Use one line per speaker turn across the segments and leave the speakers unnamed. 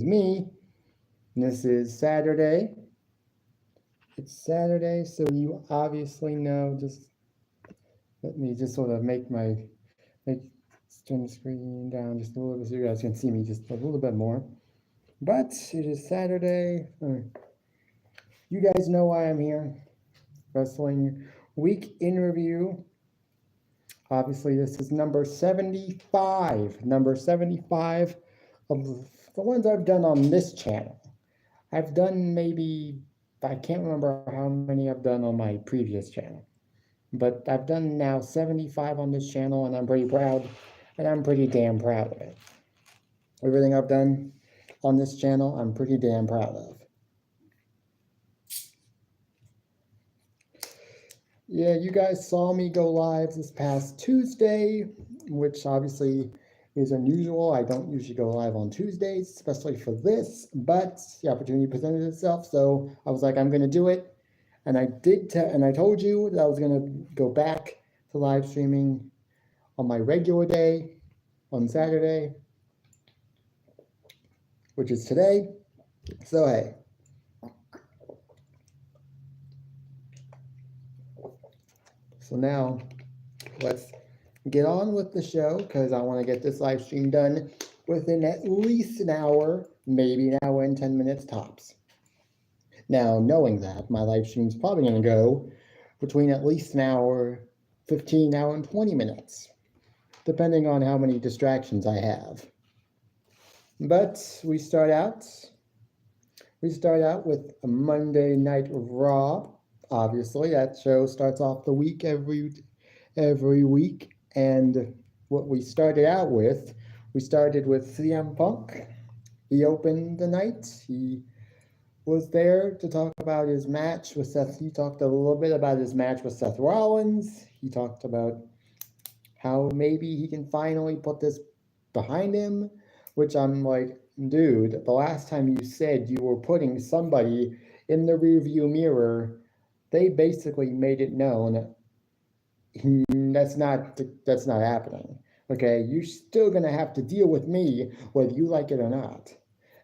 me. This is Saturday. It's Saturday, so you obviously know. Just let me just sort of make turn the screen down just a little bit so you guys can see me just a little bit more. But it is Saturday. You guys know why I'm here. Wrestling Week in Review. Obviously, this is number 75. Number 75 of the ones I've done on this channel. I've done maybe, I can't remember how many I've done on my previous channel. But I've done now 75 on this channel, and I'm pretty proud, and I'm pretty damn proud of it. Everything I've done on this channel, I'm pretty damn proud of. Yeah, you guys saw me go live this past Tuesday, which obviously is unusual. I don't usually go live on Tuesdays, especially for this, but the opportunity presented itself, so I was like, I'm going to do it. And I did, and I told you that I was going to go back to live streaming on my regular day, on Saturday, which is today. So, hey. So now, let's get on with the show, because I want to get this live stream done within at least an hour, maybe an hour and 10 minutes tops. Now, knowing that, my live stream is probably going to go between at least an hour, 15 hour, and 20 minutes, depending on how many distractions I have. But we start out with a Monday Night Raw. Obviously, that show starts off the week every week. And what we started with CM Punk. He opened the night. He was there to talk about his match with Seth. He talked a little bit about his match with Seth Rollins. He talked about how maybe he can finally put this behind him, which I'm like, dude, the last time you said you were putting somebody in the rearview mirror, they basically made it known that's not happening. Okay, you're still gonna have to deal with me whether you like it or not.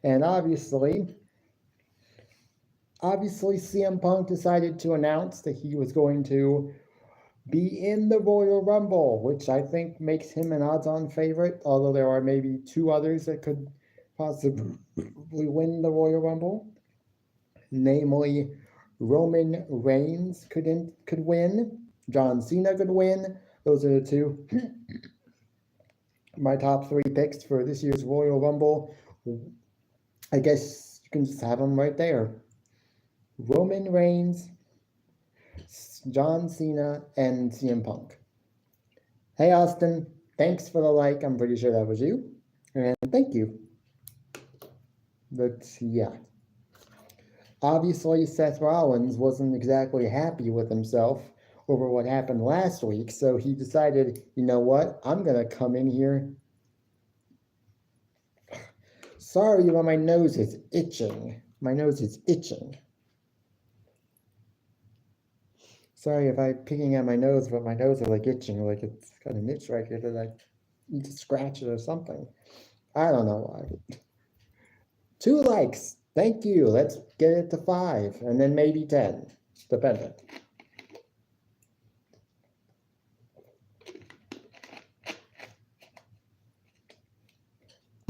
And obviously CM Punk decided to announce that he was going to be in the Royal Rumble, which I think makes him an odds-on favorite, although there are maybe two others that could possibly win the Royal Rumble. Namely, Roman Reigns could win, John Cena could win. Those are the two. My top three picks for this year's Royal Rumble. I guess you can just have them right there. Roman Reigns, John Cena, and CM Punk. Hey, Austin, thanks for the like. I'm pretty sure that was you. And thank you. But yeah. Obviously, Seth Rollins wasn't exactly happy with himself over what happened last week, so he decided, you know what, I'm going to come in here. Sorry, but my nose is itching. My nose is itching. Sorry if I'm picking at my nose, but my nose is like itching, like it's got an itch right here that I need to scratch it or something. I don't know why. 2 likes. Thank you. Let's get it to 5 and then maybe 10, depending.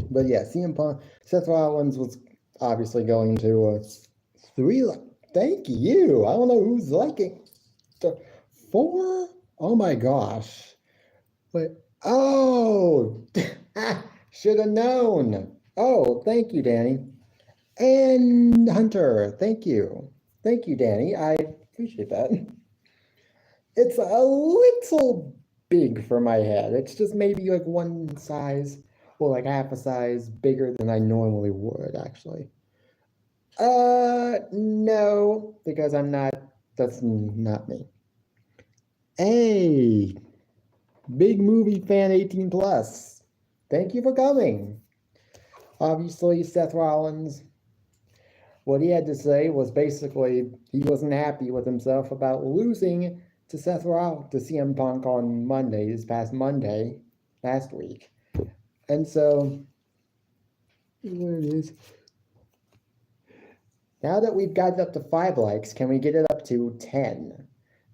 But yeah, CM Punk, Seth Rollins was obviously going to 3. Thank you. I don't know who's liking. 4? Oh my gosh. But oh, should have known. Oh, thank you, Danny. And Hunter, thank you. Thank you, Danny. I appreciate that. It's a little big for my head. It's just maybe like one size, or like half a size bigger than I normally would, actually. No, because that's not me. Hey, big movie fan 18 plus. Thank you for coming. Obviously, Seth Rollins, what he had to say was basically he wasn't happy with himself about losing to CM Punk on Monday, this past Monday, last week. And so, here it is. now that we've got it up to 5 likes, can we get it up to 10?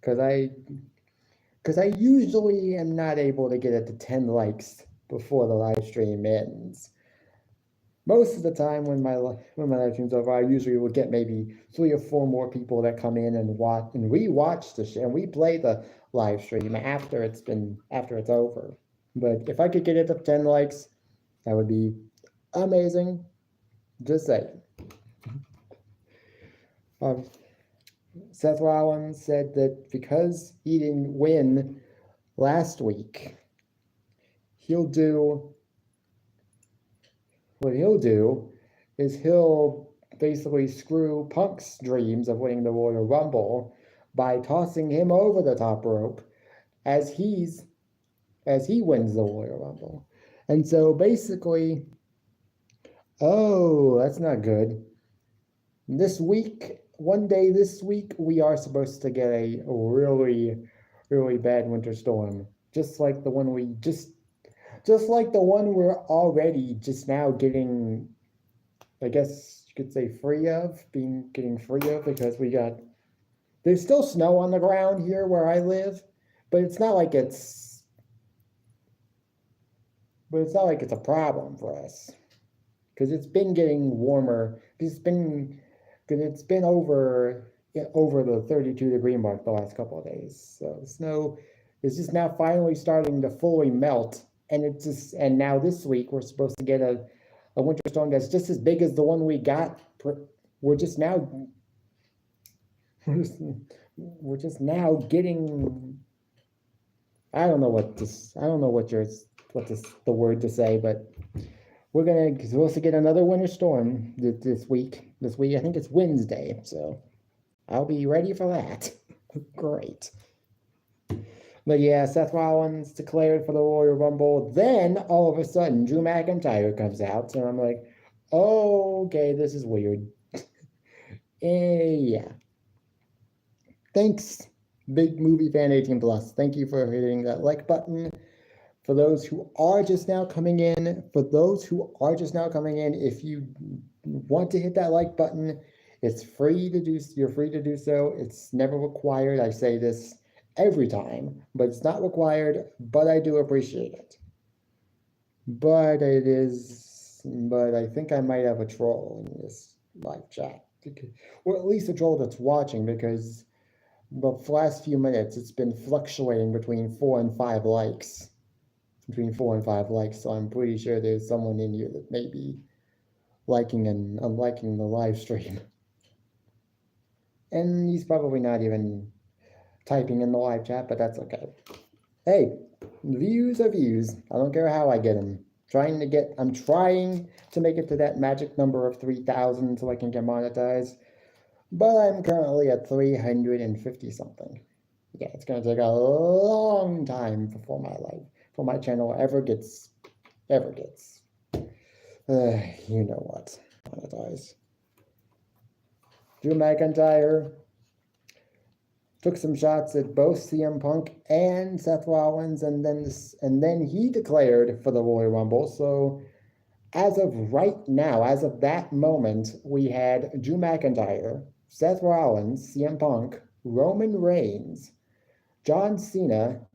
Because I usually am not able to get it to 10 likes before the live stream ends. Most of the time when my live stream's over, I usually will get maybe 3 or 4 more people that come in and watch and rewatch the show, and we play the live stream after it's over. But if I could get it to 10 likes, that would be amazing. Just saying. Seth Rollins said that because he didn't win last week, what he'll do is he'll basically screw Punk's dreams of winning the Royal Rumble by tossing him over the top rope as he wins the Royal Rumble. And so basically, oh, that's not good. One day this week, we are supposed to get a really, really bad winter storm, just like the one we're already just now getting, I guess you could say getting free of, because there's still snow on the ground here where I live, but it's not like it's a problem for us, because it's been getting warmer. It's been over the 32-degree mark the last couple of days. So the snow is just now finally starting to fully melt, and now this week we're supposed to get a winter storm that's just as big as the one we got. We're just now getting. I don't know what the word to say, but we're supposed to get another winter storm this week. This week, I think it's Wednesday, so I'll be ready for that. Great. But yeah, Seth Rollins declared for the Royal Rumble. Then all of a sudden, Drew McIntyre comes out, and I'm like, oh, okay, this is weird. Yeah. Thanks, Big Movie Fan 18+. Thank you for hitting that like button. For those who are just now coming in, if you want to hit that like button, it's free to do. You're free to do so. It's never required. I say this every time, but it's not required. But I do appreciate it. But I think I might have a troll in this live chat, or at least a troll that's watching, because the last few minutes it's been fluctuating between 4 and 5 likes. So I'm pretty sure there's someone in here that may be liking and unliking the live stream. And he's probably not even typing in the live chat, but that's okay. Hey, views are views. I don't care how I get them. I'm trying to make it to that magic number of 3,000 so I can get monetized, but I'm currently at 350 something. Yeah, it's going to take a long time before my channel ever gets, you know what, monetize. Drew McIntyre took some shots at both CM Punk and Seth Rollins, and then he declared for the Royal Rumble. So as of right now, as of that moment, we had Drew McIntyre, Seth Rollins, CM Punk, Roman Reigns, John Cena,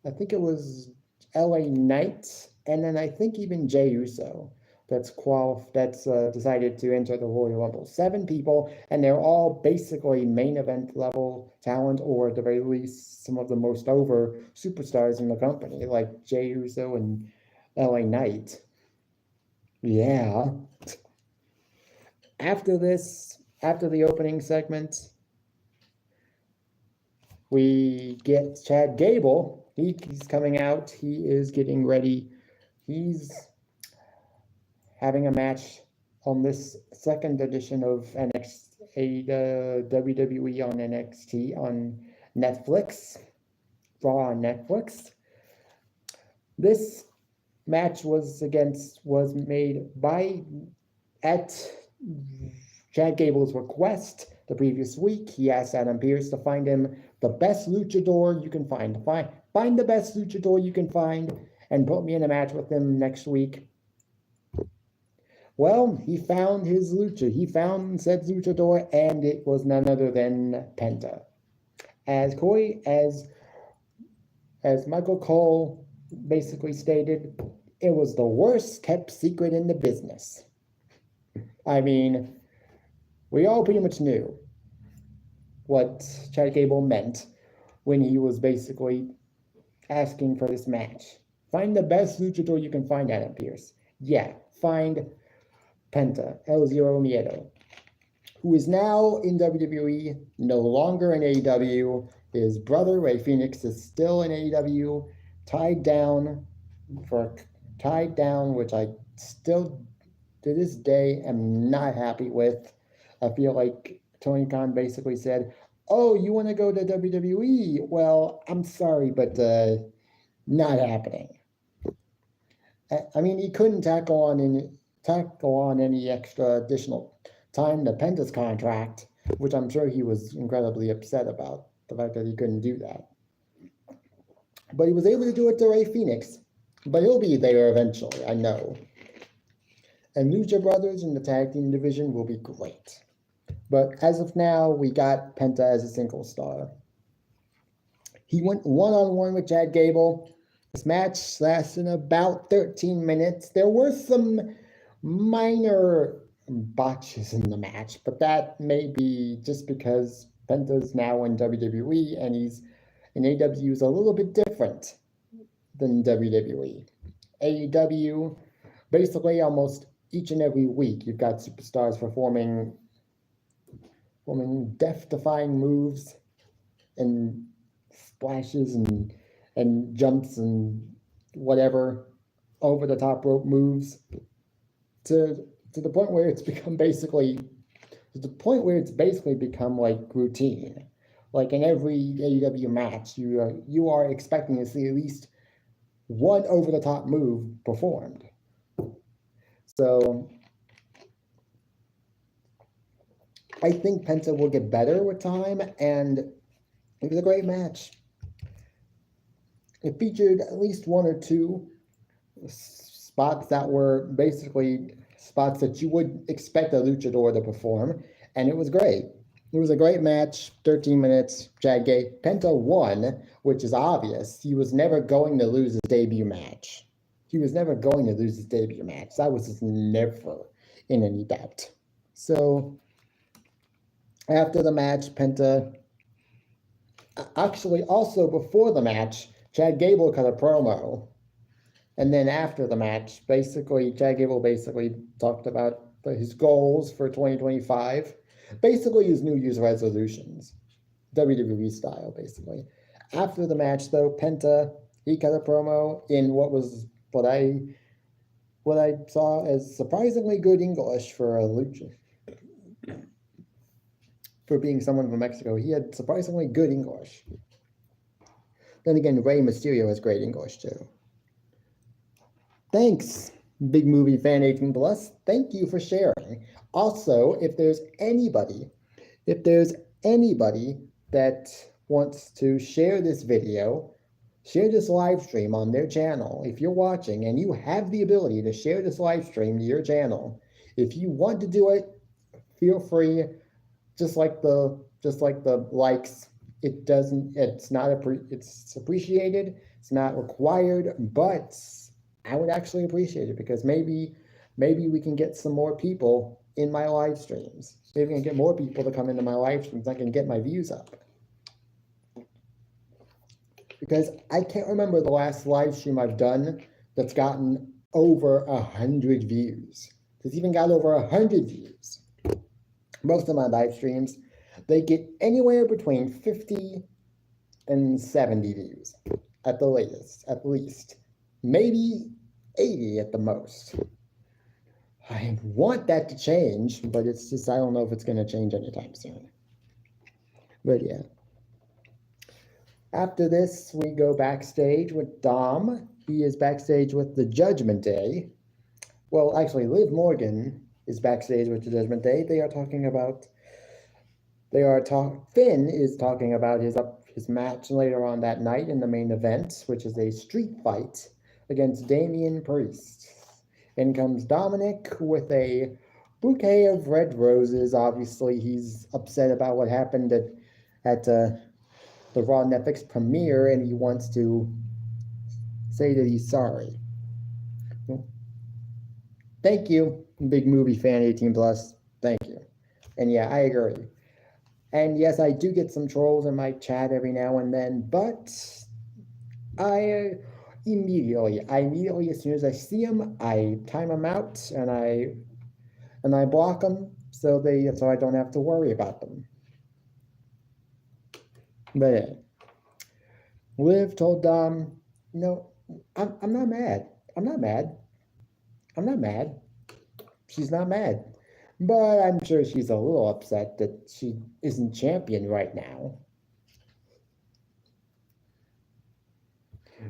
I think it was LA Knight, and then I think even Jey Uso that's decided to enter the Royal Rumble. 7 people, and they're all basically main event level talent, or at the very least some of the most over superstars in the company, like Jey Uso and LA Knight. Yeah. After the opening segment, we get Chad Gable. He's coming out. He is getting ready. He's having a match on this second edition of WWE on NXT on Netflix, Raw on Netflix. This match was made at Chad Gable's request the previous week. He asked Adam Pearce to find him the best luchador you can find. Find the best luchador you can find and put me in a match with him next week. Well, he found his lucha. He found said luchador, and it was none other than Penta. As Michael Cole basically stated, it was the worst kept secret in the business. I mean, we all pretty much knew what Chad Gable meant when he was basically asking for this match. Find the best luchador you can find, Adam Pearce. Yeah, find Penta, El Zero Miedo, who is now in WWE, no longer in AEW. His brother, Rey Fenix, is still in AEW, tied down, which I still, to this day, am not happy with. I feel like Tony Khan basically said, oh, you want to go to WWE? Well, I'm sorry, but not happening. I mean, he couldn't tackle on any extra additional time to Penta's contract, which I'm sure he was incredibly upset about, the fact that he couldn't do that. But he was able to do it to Rey Fenix, but he'll be there eventually, I know. And Lucha Brothers in the tag team division will be great. But as of now, we got Penta as a single star. He went one-on-one with Chad Gable. This match lasted about 13 minutes. There were some minor botches in the match, but that may be just because Penta's now in WWE and he's in AEW is a little bit different than WWE. AEW, basically almost each and every week, you've got superstars performing death-defying moves and splashes and jumps and whatever over the top rope moves to the point where it's basically become like routine. Like in every AEW match, you are expecting to see at least one over the top move performed. So I think Penta will get better with time, and it was a great match. It featured at least one or two spots that were basically spots that you would expect a luchador to perform, and it was great. It was a great match, 13 minutes, Chad Gable. Penta won, which is obvious. He was never going to lose his debut match. That was just never in any doubt. So after the match, Penta, actually also before the match, Chad Gable cut a promo. And then after the match, Chad Gable talked about his goals for 2025. Basically his New Year's resolutions. WWE style, basically. After the match, though, Penta, he cut a promo in what I saw as surprisingly good English for a lucha. For being someone from Mexico, he had surprisingly good English. Then again, Rey Mysterio has great English too. Thanks, Big Movie Fan 18+. Thank you for sharing. Also, if there's anybody that wants to share this video, share this live stream on their channel. If you're watching and you have the ability to share this live stream to your channel, if you want to do it, feel free. Just like the likes, it's appreciated, it's not required, but I would actually appreciate it because maybe we can get some more people in my live streams. Maybe we can get more people to come into my live streams. I can get my views up. Because I can't remember the last live stream I've done that's gotten over 100 views. It's even got over 100 views. Most of my live streams, they get anywhere between 50 and 70 views at the least. Maybe 80 at the most. I want that to change, but it's just, I don't know if it's going to change anytime soon. But yeah. After this, we go backstage with Dom. He is backstage with the Judgment Day. Well, actually, Liv Morgan is backstage with the Judgment Day. Finn is talking about his match later on that night in the main event, which is a street fight against Damian Priest. In comes Dominic with a bouquet of red roses. Obviously, he's upset about what happened at the Raw Netflix premiere, and he wants to say that he's sorry. Thank you, big movie fan, 18 plus. Thank you. And yeah, I agree. And yes, I do get some trolls in my chat every now and then, but I immediately, as soon as I see them, I time them out and I block them so I don't have to worry about them. But yeah. Liv told Dom, no, I'm not mad. I'm not mad. I'm not mad. She's not mad. But I'm sure she's a little upset that she isn't champion right now.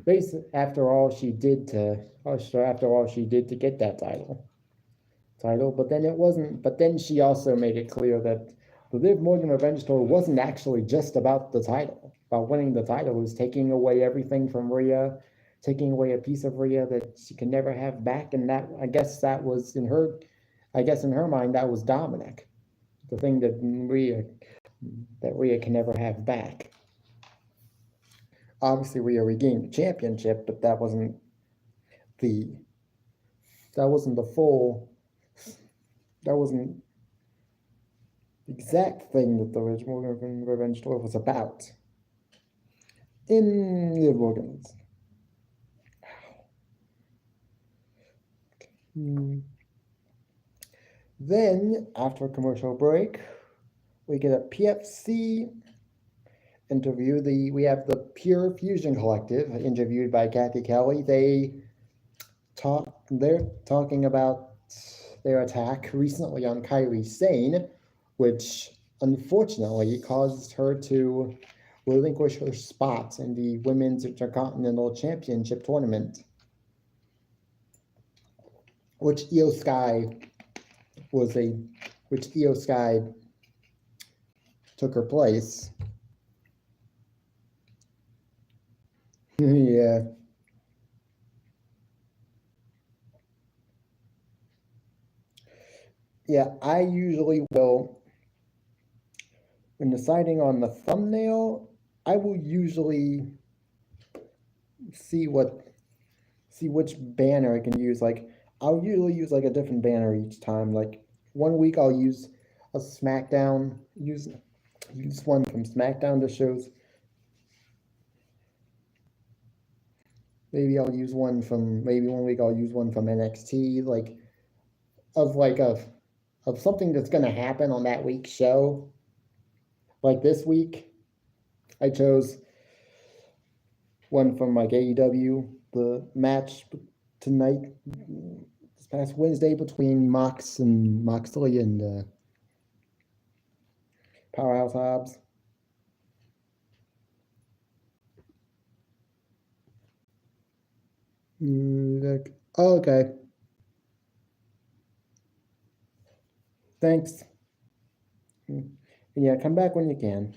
Basically, after all she did to get that title. But then it wasn't. But then she also made it clear that the Liv Morgan Revenge Tour wasn't actually just about the title. About winning the title, it was taking away everything from Rhea, taking away a piece of Rhea that she can never have back. And that, I guess in her mind, that was Dominic, the thing that Rhea can never have back. Obviously, Rhea regained the championship, but that wasn't the exact thing that the Liv Morgan Revenge Tour was about. In Liv Morgan's. Then, after a commercial break, we get a PFC interview. We have the Pure Fusion Collective interviewed by Kathy Kelly. They're talking about their attack recently on Kairi Sane, which unfortunately caused her to relinquish her spot in the Women's Intercontinental Championship tournament, which Io Sky took her place. Yeah. Yeah, I usually will, when deciding on the thumbnail, I will usually see which banner I can use. Like, I'll usually use like a different banner each time. Like, one week I'll use a SmackDown, use one from SmackDown that shows. Maybe one week I'll use one from NXT, of something that's gonna happen on that week's show. Like this week, I chose one from like AEW, the match tonight, this past Wednesday between Moxley and Powerhouse Hobbs. Okay. Thanks. And yeah, come back when you can.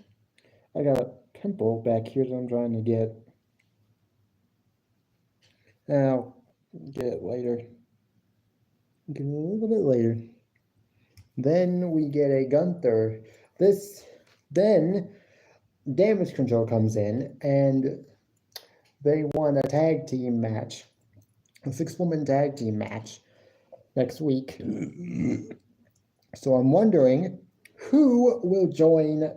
I got a pimple back here that I'm trying to get. I'll get it later. Get it a little bit later. Then we get a Gunther. Then Damage Control comes in and they won a tag team match, a 6-woman tag team match next week. So I'm wondering who will join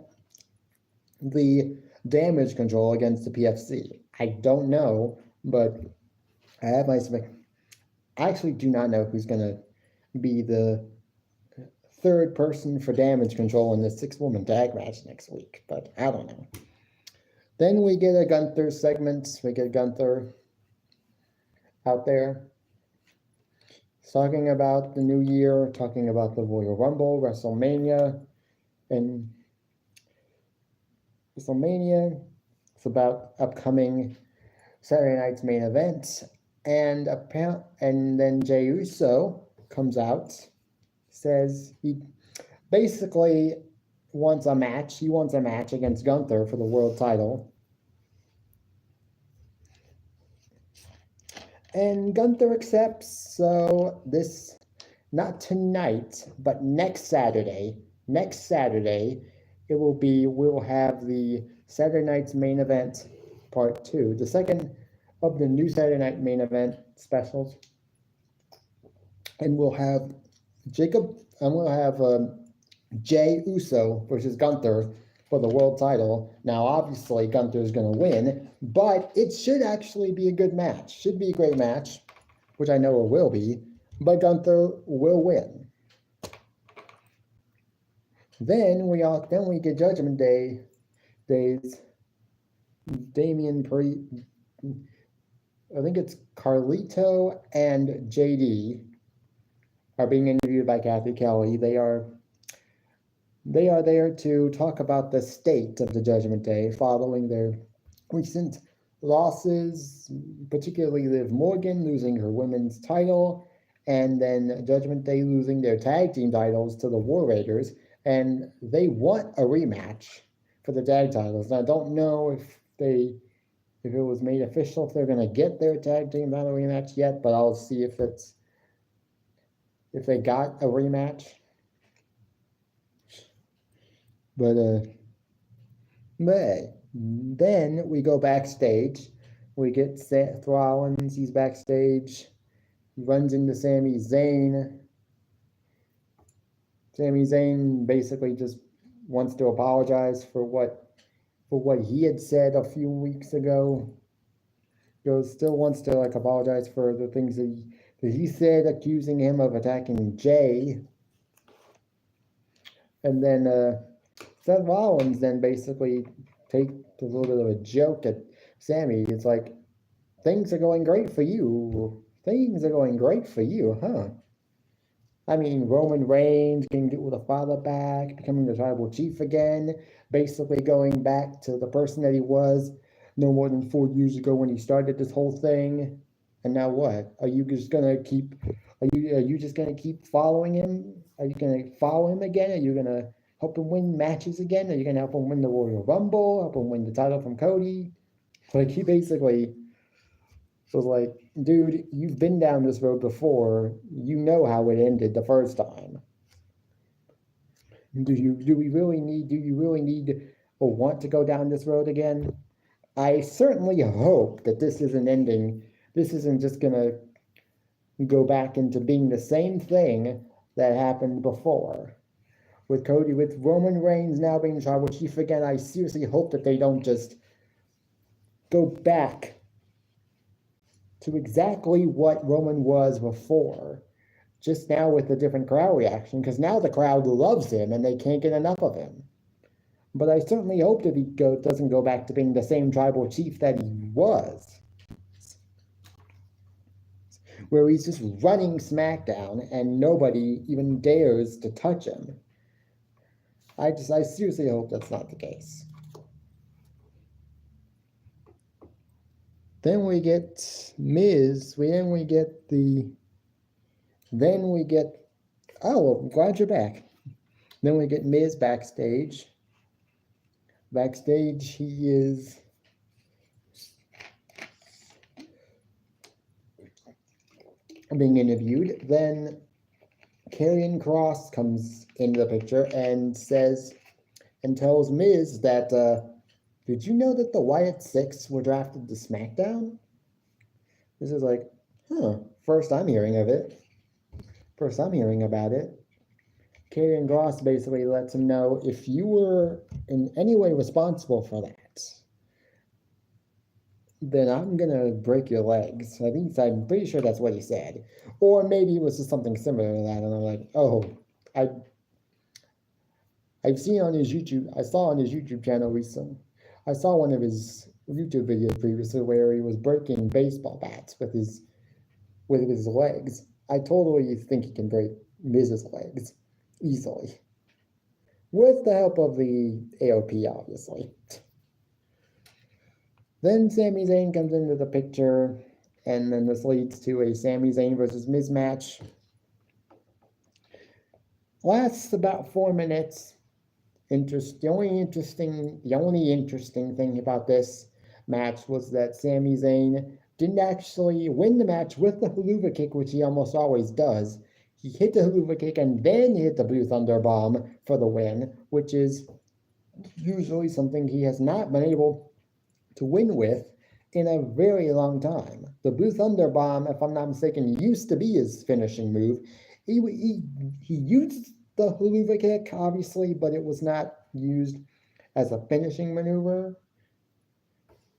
the Damage Control against the PFC. I don't know, but I have my I actually do not know who's going to be the third person for Damage Control in the 6-woman tag match next week, but I don't know. Then we get a Gunther segment. We get Gunther out there talking about the new year, talking about the Royal Rumble, WrestleMania, and WrestleMania. It's about upcoming Saturday night's main event, and then Jey Uso comes out, says he basically wants a match. He wants a match against Gunther for the world title. And Gunther accepts, so this, not tonight, but next Saturday, we'll have the Saturday Night's Main Event Part 2, the second of the new Saturday Night Main Event specials. And we'll have Jey Uso versus Gunther for the world title. Now, obviously, Gunther is going to win, but it should actually be a good match. Should be a great match, which I know it will be, but Gunther will win. Then we get Judgment Day. Damian Priest, I think it's Carlito and JD are being interviewed by Kathy Kelly. They are there to talk about the state of the Judgment Day following their recent losses, particularly Liv Morgan losing her women's title, and then Judgment Day losing their tag team titles to the War Raiders, and they want a rematch for the tag titles. And I don't know if it was made official if they're going to get their tag team title rematch yet, but I'll see if they got a rematch. But then we go backstage. We get Seth Rollins. He's backstage. He runs into Sami Zayn. Sami Zayn basically just wants to apologize for what he had said a few weeks ago. He still wants to apologize for the things that he said, accusing him of attacking Jey. And then Seth Rollins then basically takes a little bit of a joke at Sami. It's like, things are going great for you. Things are going great for you, huh? I mean, Roman Reigns can get with a father back, becoming the tribal chief again, basically going back to the person that he was no more than 4 years ago when he started this whole thing. And now what? Are you just gonna keep following him? Are you gonna follow him again? Are you gonna help him win matches again? Are you gonna help him win the Royal Rumble? Help him win the title from Cody? He basically was like, dude, you've been down this road before. You know how it ended the first time. Do you really need or want to go down this road again? I certainly hope that this isn't ending. This isn't just gonna go back into being the same thing that happened before. With Roman Reigns now being the tribal chief again, I seriously hope that they don't just go back to exactly what Roman was before, just now with a different crowd reaction, because now the crowd loves him and they can't get enough of him. But I certainly hope that he doesn't go back to being the same tribal chief that he was, where he's just running SmackDown and nobody even dares to touch him. I seriously hope that's not the case. Then we get Miz. Then we get, oh, I'm glad you're back. Then we get Miz backstage. Backstage, he is being interviewed. Then Karrion Kross comes into the picture and tells Miz that, did you know that the Wyatt Six were drafted to SmackDown? This is like, first I'm hearing of it. First I'm hearing about it. Karrion Kross basically lets him know, if you were in any way responsible for that, then I'm going to break your legs. I'm pretty sure that's what he said. Or maybe it was just something similar to that. And I'm like, oh, I've seen on his YouTube, I saw on his YouTube channel recently, I saw one of his YouTube videos previously where he was breaking baseball bats with his legs. I totally think he can break Miz's legs easily. With the help of the AOP, obviously. Then Sami Zayn comes into the picture, and then this leads to a Sami Zayn versus Miz match. Lasts about 4 minutes. The only interesting thing about this match was that Sami Zayn didn't actually win the match with the Helluva Kick, which he almost always does. He hit the Helluva Kick and then hit the Blue Thunder Bomb for the win, which is usually something he has not been able to win with in a very long time. The Blue Thunder Bomb, if I'm not mistaken, used to be his finishing move. He used the Helluva Kick, obviously, but it was not used as a finishing maneuver.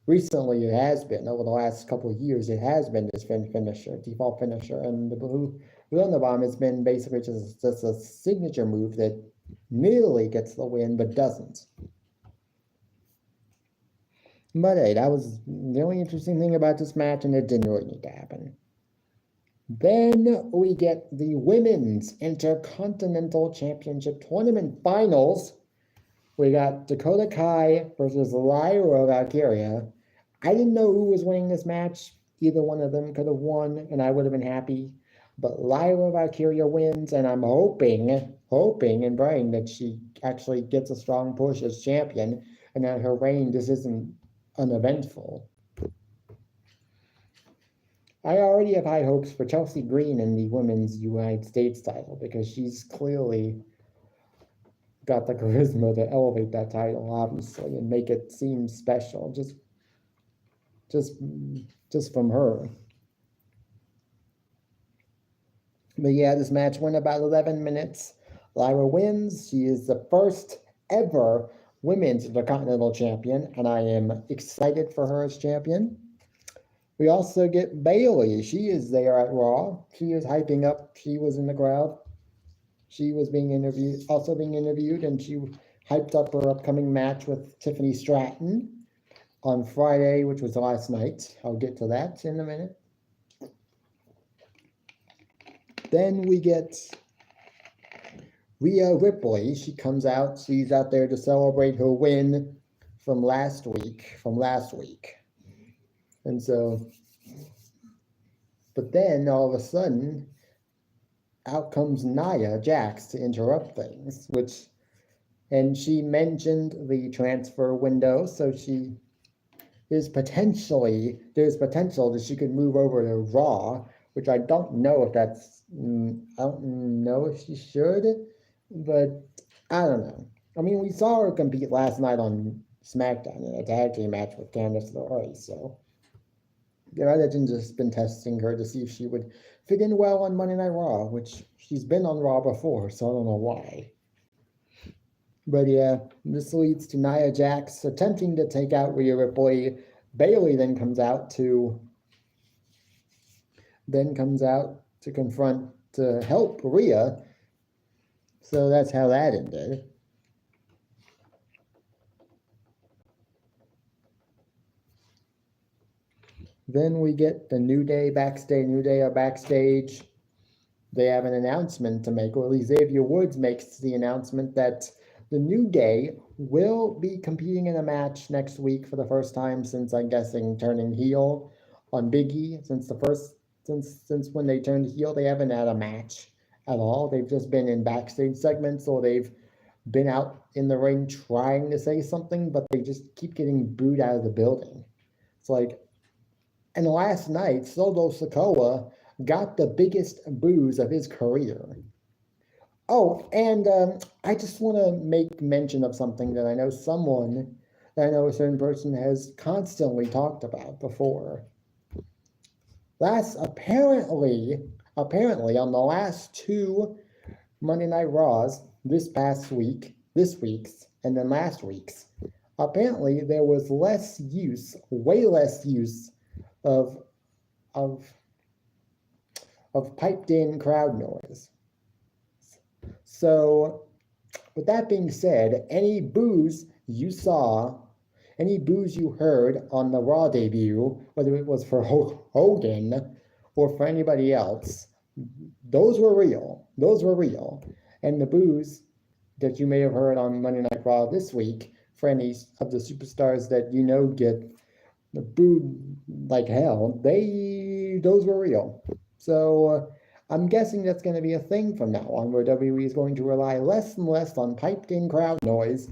Recently, it has been. Over the last couple of years, it has been his finisher, default finisher. And the Blue Thunder Bomb has been basically just a signature move that nearly gets the win, but doesn't. But hey, that was the only interesting thing about this match, and it didn't really need to happen. Then we get the Women's Intercontinental Championship Tournament Finals. We got Dakota Kai versus Lyra Valkyria. I didn't know who was winning this match. Either one of them could have won, and I would have been happy. But Lyra Valkyria wins, and I'm hoping and praying that she actually gets a strong push as champion, and that her reign just isn't uneventful. I already have high hopes for Chelsea Green in the Women's United States title, because she's clearly got the charisma to elevate that title, obviously, and make it seem special just from her. But yeah, this match went about 11 minutes. Lyra wins. She is the first ever Women's Intercontinental Champion, and I am excited for her as champion. We also get Bayley. She is there at Raw. She is hyping up. She was in the crowd. She was being interviewed, and she hyped up her upcoming match with Tiffany Stratton on Friday, which was last night. I'll get to that in a minute. Then we get Rhea Ripley. She comes out. She's out there to celebrate her win from last week. And so, but then all of a sudden, out comes Nia Jax to interrupt things, and she mentioned the transfer window, so there's potential that she could move over to Raw, which I don't know if I don't know if she should, but I don't know. I mean, we saw her compete last night on SmackDown in a tag team match with Candice LeRae, so they might have just been testing her to see if she would fit in well on Monday Night Raw, which she's been on Raw before, so I don't know why. But yeah, this leads to Nia Jax attempting to take out Rhea Ripley. Bayley then comes out to help Rhea. So that's how that ended. Then we get the New Day backstage. New Day are backstage. They have an announcement to make, or at least Xavier Woods makes the announcement that the New Day will be competing in a match next week for the first time since, I'm guessing, turning heel on Big E. Since when they turned heel, they haven't had a match at all. They've just been in backstage segments, or they've been out in the ring trying to say something, but they just keep getting booed out of the building. It's like, and last night, Solo Sikoa got the biggest boos of his career. Oh, and I just want to make mention of something that I know a certain person has constantly talked about before. Apparently on the last two Monday Night Raws, this week's, and then last week's, apparently there was way less use of piped in crowd noise. So, with that being said, any boos you heard on the Raw debut, whether it was for Hogan or for anybody else, those were real. And the boos that you may have heard on Monday Night Raw this week for any of the superstars that get booed like hell, those were real. So I'm guessing that's going to be a thing from now on, where WWE is going to rely less and less on piped-in crowd noise,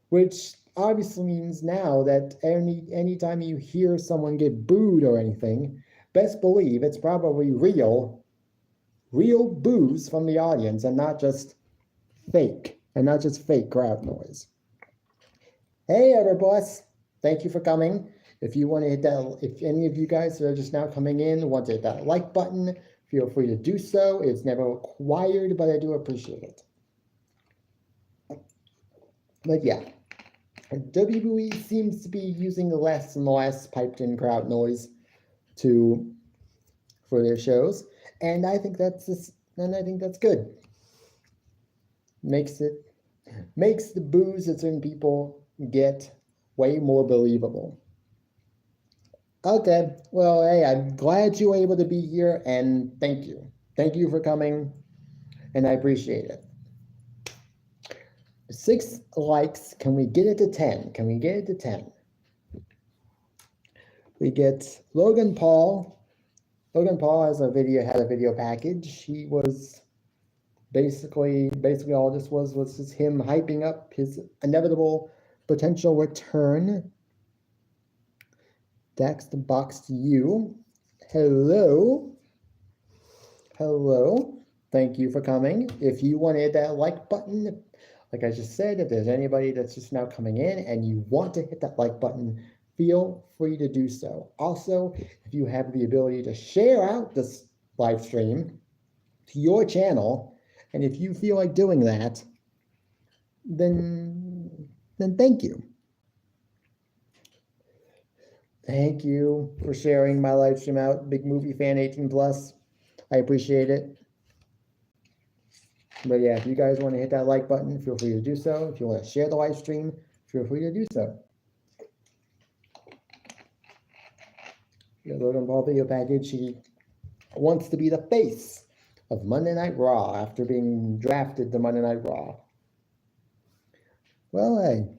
which obviously means now that anytime you hear someone get booed or anything, best believe it's probably real boos from the audience and not just fake crowd noise. Hey, Everboss, thank you for coming. If you want to hit that, if any of you guys that are just now coming in want to hit that like button, feel free to do so. It's never required, but I do appreciate it. But yeah, WWE seems to be using less and less piped in crowd noise for their shows, and I think that's good. Makes the boos that certain people get way more believable. Okay, well, hey, I'm glad you were able to be here, and thank you. Thank you for coming, and I appreciate it. 6 likes. Can we get it to 10? Can we get it to 10? We get Logan Paul. Logan Paul had a video package. He was basically all this was just him hyping up his inevitable potential return. Dax the box to you. Hello. Thank you for coming. If you want to hit that like button, like I just said, if there's anybody that's just now coming in and you want to hit that like button, feel free to do so. Also, if you have the ability to share out this live stream to your channel, and if you feel like doing that, then thank you. Thank you for sharing my live stream out, Big Movie Fan 18+. I appreciate it. But yeah, if you guys want to hit that like button, feel free to do so. If you want to share the live stream, feel free to do so. The Logan Paul video package, he wants to be the face of Monday Night Raw after being drafted to Monday Night Raw. Well, hey.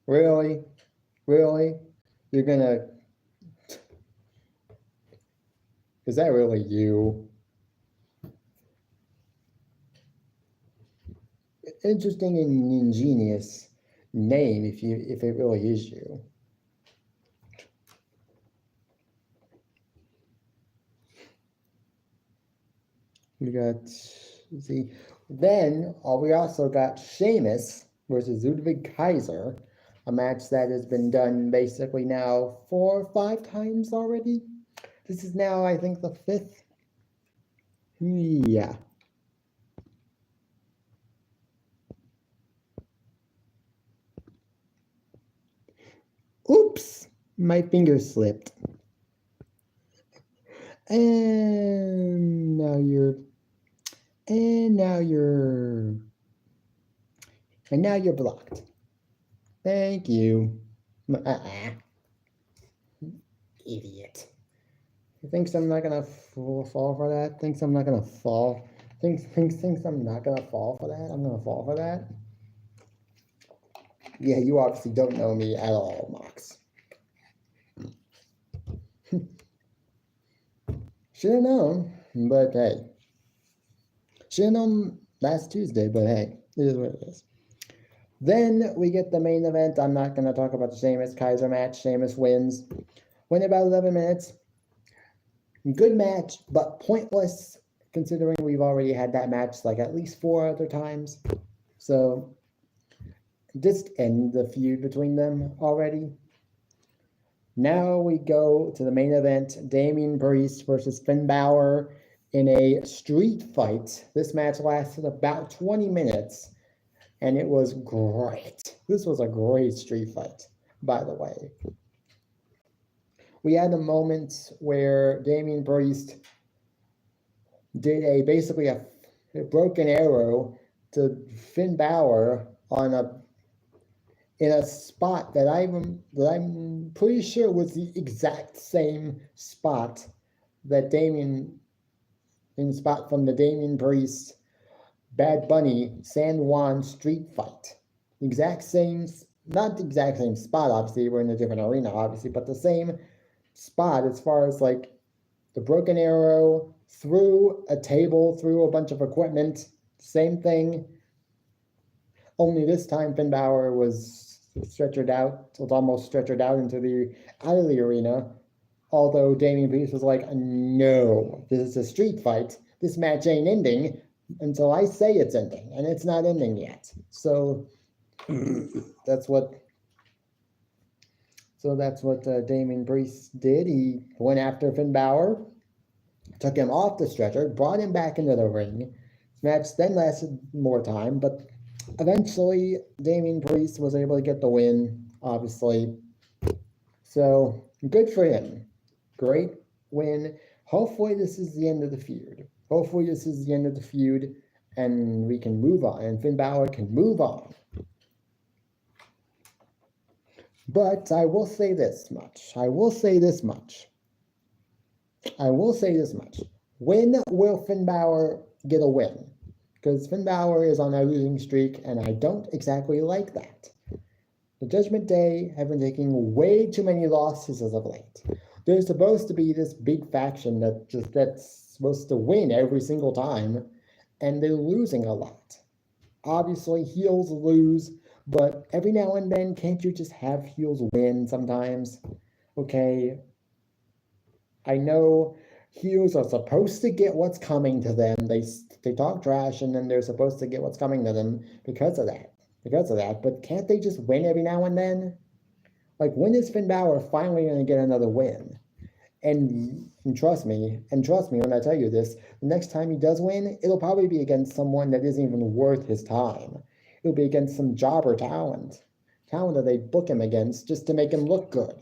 Really? You're gonna... Is that really you? Interesting and ingenious name if it really is you. We got, let's see. Then we also got Sheamus versus Ludwig Kaiser, a match that has been done basically now 4 or 5 times already. This is now, I think, the 5th. Yeah. Oops, my finger slipped. And now you're blocked. Thank you. Idiot. Thinks I'm not gonna fall for that? Thinks I'm not gonna fall? Thinks I'm not gonna fall for that? I'm gonna fall for that? Yeah, you obviously don't know me at all, Mox. Should have known, but hey. Should have known last Tuesday, but hey, it is what it is. Then we get the main event. I'm not going to talk about the Sheamus Kaiser match. Sheamus wins. Win about 11 minutes. Good match, but pointless considering we've already had that match like at least 4 other times. So just end the feud between them already. Now we go to the main event, Damian Priest versus Finn Balor in a street fight. This match lasted about 20 minutes, and it was great. This was a great street fight, by the way. We had a moment where Damian Priest did basically a broken arrow to Finn Balor in a spot that I'm pretty sure was the exact same spot that from the Damian Priest Bad Bunny San Juan street fight. Exact same, not the exact same spot, obviously, we're in a different arena, obviously, but the same spot as far as like the broken arrow, through a table, through a bunch of equipment. Same thing. Only this time Finn Balor was almost stretchered out out of the arena. Although Damian Priest was like, no, this is a street fight. This match ain't ending until I say it's ending, and it's not ending yet. So that's what Damian Priest did. He went after Finn Balor, took him off the stretcher, brought him back into the ring. This match then lasted more time, but eventually Damian Priest was able to get the win, obviously. So good for him. Great win. Hopefully this is the end of the feud. And we can move on, and Finn Balor can move on. But I will say this much. When will Finn Balor get a win? Because Finn Balor is on a losing streak, and I don't exactly like that. The Judgment Day have been taking way too many losses as of late. There's supposed to be this big faction that's supposed to win every single time, and they're losing a lot. Obviously, heels lose, but every now and then, can't you just have heels win sometimes? Okay, I know heels are supposed to get what's coming to them. They talk trash, and then they're supposed to get what's coming to them because of that. But can't they just win every now and then? Like, when is Finn Balor finally going to get another win? And trust me when I tell you this, the next time he does win, it'll probably be against someone that isn't even worth his time. It'll be against some jobber talent that they book him against just to make him look good,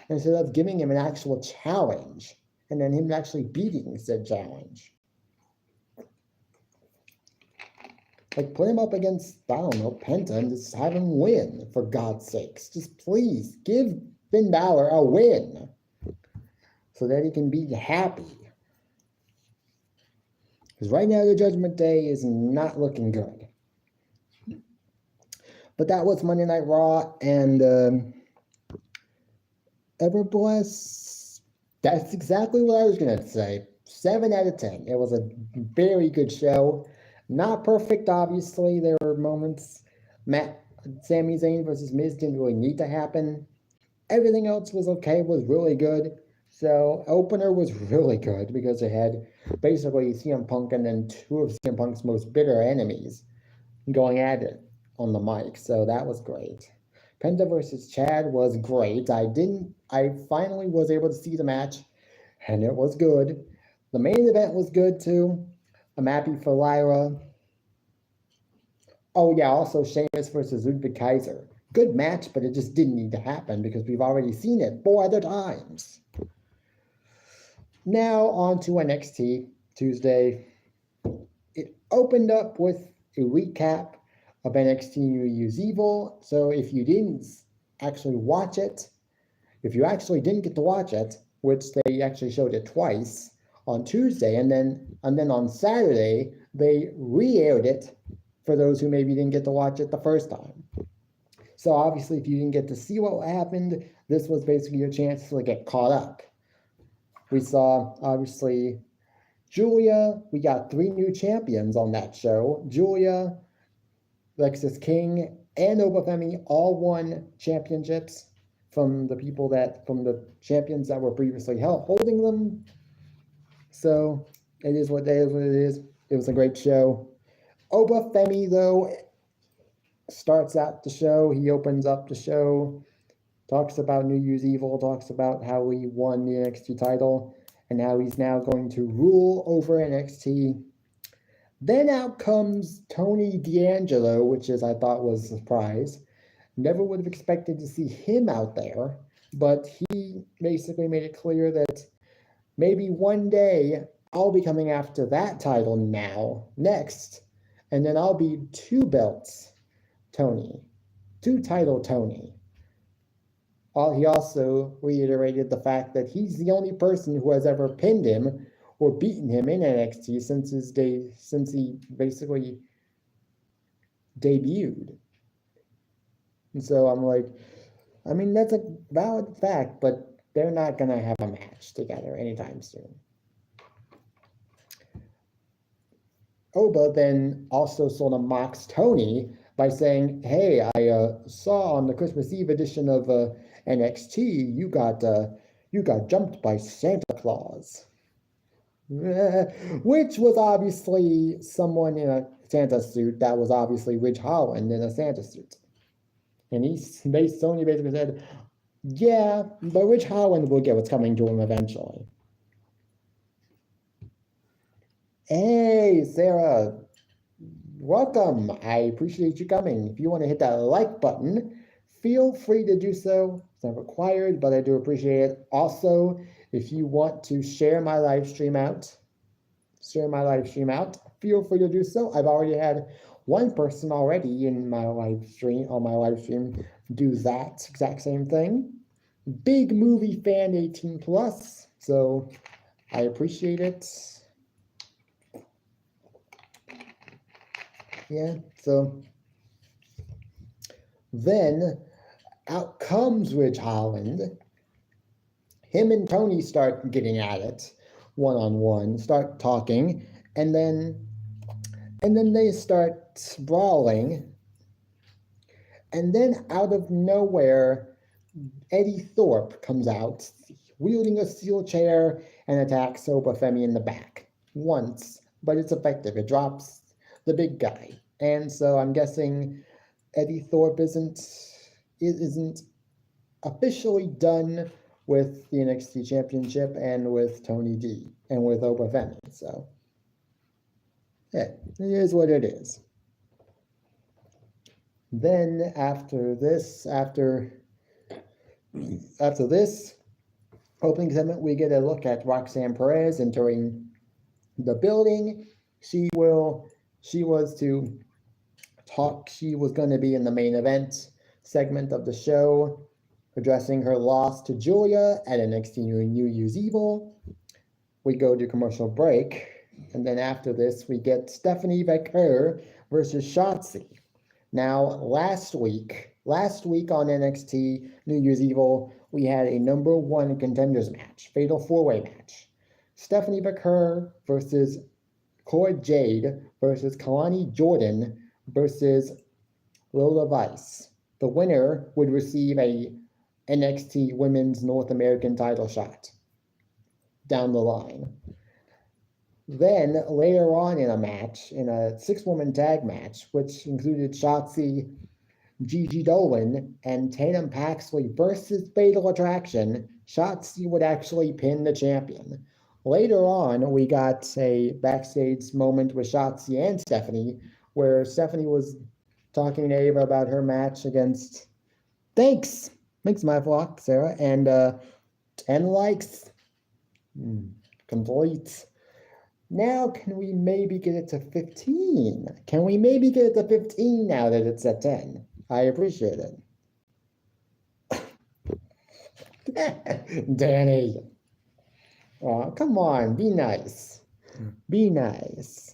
instead of giving him an actual challenge and then him actually beating said challenge. Like, put him up against, I don't know, Penta, and just have him win, for God's sakes. Just please give Finn Balor a win so that he can be happy. Because right now the Judgment Day is not looking good. But that was Monday Night Raw, and Everbless, that's exactly what I was going to say. 7 out of 10. It was a very good show. Not perfect, obviously. There were moments. Sami Zayn versus Miz didn't really need to happen. Everything else was okay, was really good. So, opener was really good because it had basically CM Punk and then 2 of CM Punk's most bitter enemies going at it on the mic. So, that was great. Penta versus Chad was great. I finally was able to see the match, and it was good. The main event was good too. I'm happy for Lyra. Oh yeah, also Sheamus versus Ludwig Kaiser. Good match, but it just didn't need to happen because we've already seen it 4 other times. Now on to NXT Tuesday. It opened up with a recap of NXT New Year's Evil. So if you didn't actually watch it, if you actually didn't get to watch it, which they actually showed it twice on Tuesday, and then on Saturday they re-aired it for those who maybe didn't get to watch it the first time. So obviously, if you didn't get to see what happened, this was basically your chance to get caught up. We saw, obviously, Julia. We got 3 new champions on that show. Julia, Lexis King, and Oba Femi all won championships from the champions that were previously holding them. So it is what it is. It was a great show. Oba Femi, though, starts out the show. He opens up the show, talks about New Year's Evil, talks about how he won the NXT title, and how he's now going to rule over NXT. Then out comes Tony D'Angelo, which I thought was a surprise. Never would have expected to see him out there, but he basically made it clear that maybe one day I'll be coming after that title next, and then I'll be 2 belts Tony, 2 title Tony. He also reiterated the fact that he's the only person who has ever pinned him or beaten him in NXT since he basically debuted. And so I'm like, I mean, that's a valid fact, but they're not going to have a match together anytime soon. Oba then also sort of mocks Tony by saying, hey, I saw on the Christmas Eve edition of NXT, you got jumped by Santa Claus. Which was obviously someone in a Santa suit. That was obviously Ridge Holland in a Santa suit. And Sony basically said, yeah, but Ridge Holland will get what's coming to him eventually. Hey, Sarah, welcome. I appreciate you coming. If you want to hit that like button, feel free to do so. It's not required, but I do appreciate it. Also, if you want to share my live stream out, feel free to do so. I've already had one person already in my live stream, do that exact same thing. Big movie fan 18 plus, so I appreciate it. Yeah, so then out comes Ridge Holland. Him and Tony start getting at it one-on-one, start talking, and then they start brawling. And then out of nowhere, Eddie Thorpe comes out, wielding a steel chair, and attacks Oba Femi in the back once, but it's effective. It drops the big guy. And so I'm guessing Eddie Thorpe isn't officially done with the NXT Championship and with Tony D and with Oba Femi. So yeah, it is what it is. Then after this opening segment, we get a look at Roxanne Perez entering the building. She was going to be in the main event segment of the show, addressing her loss to Julia at NXT New Year's Evil. We go to commercial break, and then after this, we get Stephanie Vaquer versus Shotzi. Now, last week on NXT New Year's Evil, we had a number one contenders match, fatal four-way match. Stephanie Vaquer versus Cora Jade versus Kalani Jordan versus Lola Vice. The winner would receive a NXT Women's North American title shot down the line. Then later on in a match, in a 6-woman tag match, which included Shotzi, Gigi Dolan, and Tatum Paxley versus Fatal Attraction, Shotzi would actually pin the champion. Later on, we got a backstage moment with Shotzi and Stephanie, where Stephanie was talking to Ava about her match against... Thanks, my flock, Sarah. And 10 likes. Complete. Now, can we maybe get it to 15? Can we maybe get it to 15 now that it's at 10? I appreciate it. Danny. Oh, come on, be nice. Be nice.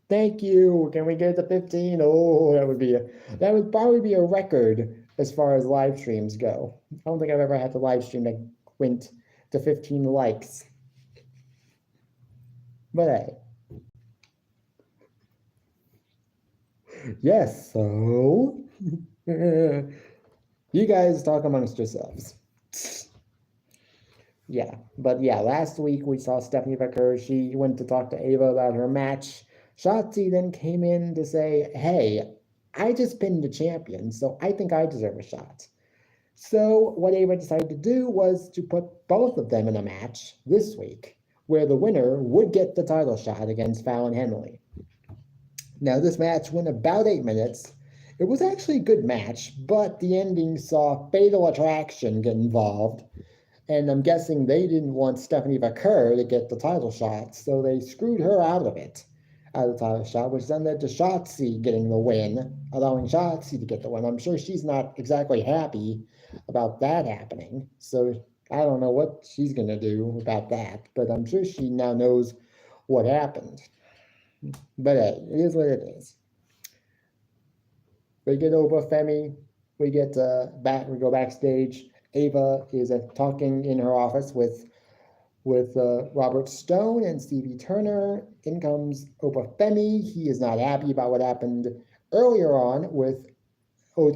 Thank you. Can we get it to 15? Oh, that would probably be a record as far as live streams go. I don't think I've ever had a live stream that went to 15 likes. But hey. Yes, so you guys talk amongst yourselves. Yeah, but yeah, last week we saw Stephanie Vaquer. She went to talk to Ava about her match. Shotzi then came in to say, hey, I just pinned the champion, so I think I deserve a shot. So what Ava decided to do was to put both of them in a match this week, where the winner would get the title shot against Fallon Henley. Now, this match went about 8 minutes. It was actually a good match, but the ending saw Fatal Attraction get involved, and I'm guessing they didn't want Stephanie Vaquer to get the title shot, so they screwed her out of the title shot, which then led to Shotzi getting the win, allowing Shotzi to get the win. I'm sure she's not exactly happy about that happening, so I don't know what she's going to do about that, but I'm sure she now knows what happened. But hey, it is what it is. We get Oba Femi, we go backstage, Ava is talking in her office with Robert Stone and Stevie Turner. In comes Obafemi. He is not happy about what happened earlier on with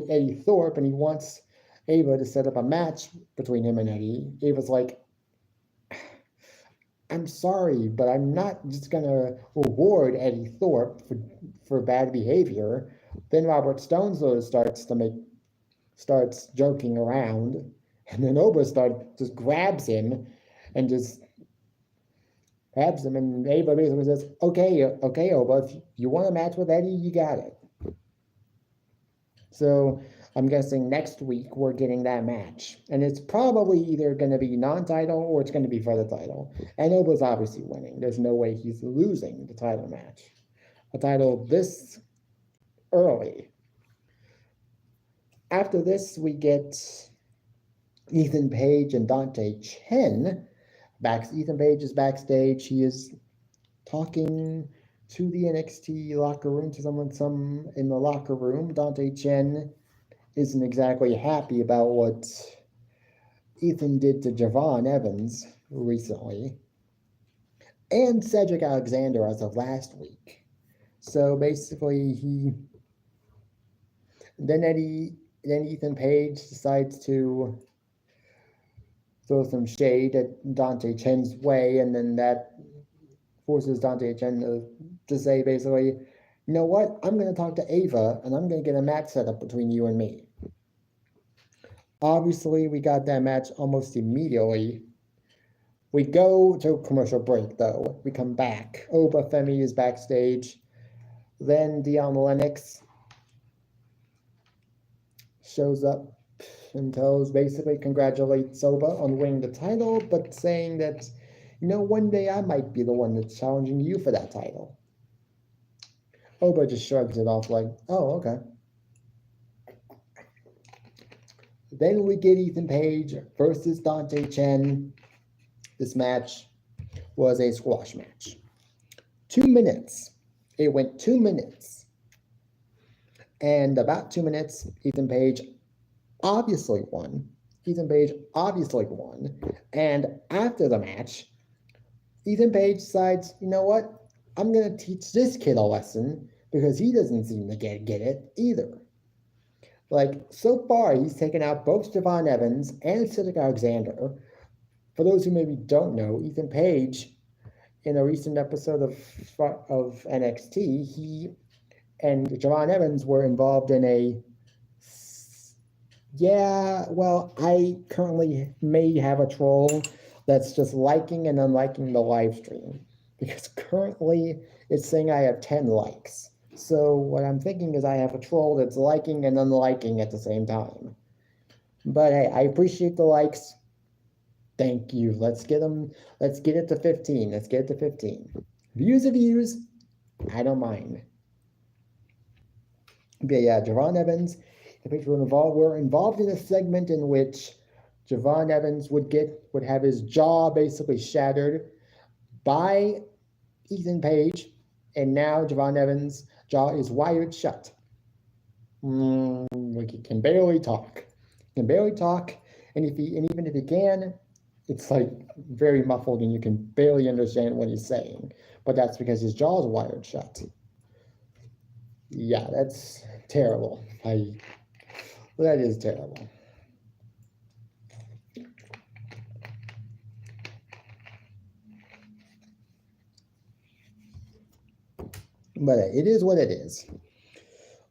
Eddie Thorpe, and he wants Ava to set up a match between him and Eddie. Ava's like, I'm sorry, but I'm not just gonna reward Eddie Thorpe for bad behavior. Then Robert Stone sort of starts joking around, and then Oba just grabs him and just grabs him, and Ava basically says, okay, Oba, if you want a match with Eddie, you got it. So I'm guessing next week we're getting that match. And it's probably either going to be non-title or it's going to be for the title. And Oba's obviously winning. There's no way he's losing the title match. A title this early. After this, we get Ethan Page and Dante Chen. Ethan Page is backstage. He is talking to the NXT locker room, to some in the locker room. Dante Chen isn't exactly happy about what Ethan did to Javon Evans recently, and Cedric Alexander as of last week. So basically, then Ethan Page decides to throw some shade at Dante Chen's way, and then that forces Dante Chen to say basically, you know what, I'm going to talk to Ava, and I'm going to get a match set up between you and me. Obviously, we got that match almost immediately. We go to a commercial break, though. We come back. Obafemi is backstage. Then Dion Lennox shows up and basically congratulates Oba on winning the title, but saying that, you know, one day I might be the one that's challenging you for that title. Oba just shrugs it off like, oh, okay. Then we get Ethan Page versus Dante Chen. This match was a squash match. 2 minutes. It went 2 minutes. And about 2 minutes, Ethan Page obviously won. And after the match, Ethan Page decides, you know what? I'm going to teach this kid a lesson because he doesn't seem to get it either. Like, so far, he's taken out both Javon Evans and Cedric Alexander. For those who maybe don't know, Ethan Page, in a recent episode of NXT, he and Javon Evans were involved in I currently may have a troll that's just liking and unliking the live stream, because currently it's saying I have 10 likes. So what I'm thinking is I have a troll that's liking and unliking at the same time. But hey, I appreciate the likes. Thank you. Let's get it to 15. Let's get it to 15. Views are views. I don't mind. But yeah, Javon Evans, we're involved in a segment in which Javon Evans would have his jaw basically shattered by Ethan Page, and now Javon Evans' jaw is wired shut. He can barely talk. And even if he can, it's like very muffled and you can barely understand what he's saying. But that's because his jaw is wired shut. Yeah, that's terrible. That is terrible. But it is what it is.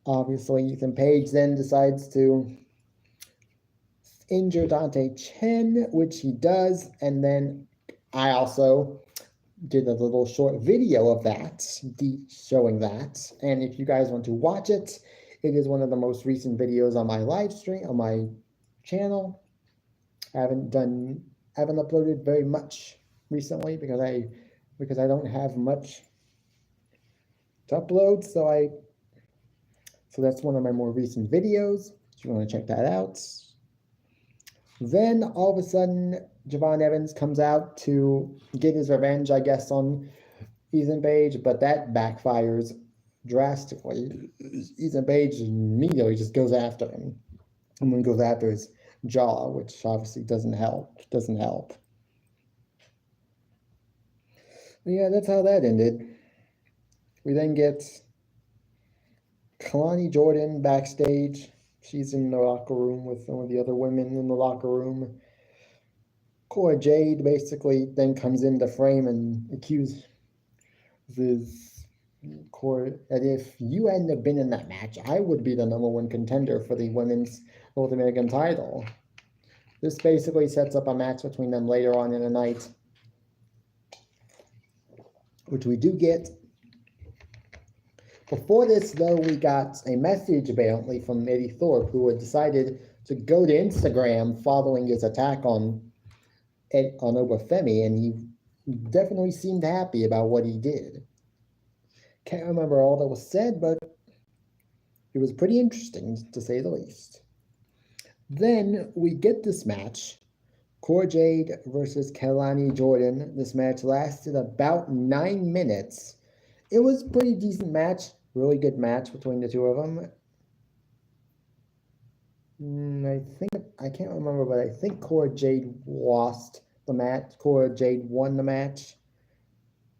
Obviously, Ethan Page then decides to injure Dante Chen, which he does, and then I also did a little short video of that, showing that, and if you guys want to watch it, it is one of the most recent videos on my live stream, on my channel. I haven't uploaded very much recently because I don't have much to upload, so that's one of my more recent videos, if you want to check that out. Then all of a sudden, Javon Evans comes out to get his revenge, I guess, on Ethan Page, but that backfires drastically. Ethan Page immediately just goes after him. And when he goes after his jaw, which obviously doesn't help. Yeah, that's how that ended. We then get Kalani Jordan backstage. She's in the locker room with some of the other women in the locker room. Cora Jade basically then comes into frame and accuses Cora that if you hadn't have been in that match, I would be the #1 contender for the women's North American title. This basically sets up a match between them later on in the night, which we do get. Before this, though, we got a message apparently from Eddie Thorpe, who had decided to go to Instagram following his attack on Obafemi, and he definitely seemed happy about what he did. Can't remember all that was said, but it was pretty interesting, to say the least. Then we get this match, Cora Jade versus Kalani Jordan. This match lasted about 9 minutes. It was a pretty decent match, really good match between the two of them. I can't remember, but I think Cora Jade lost the match. Cora Jade won the match.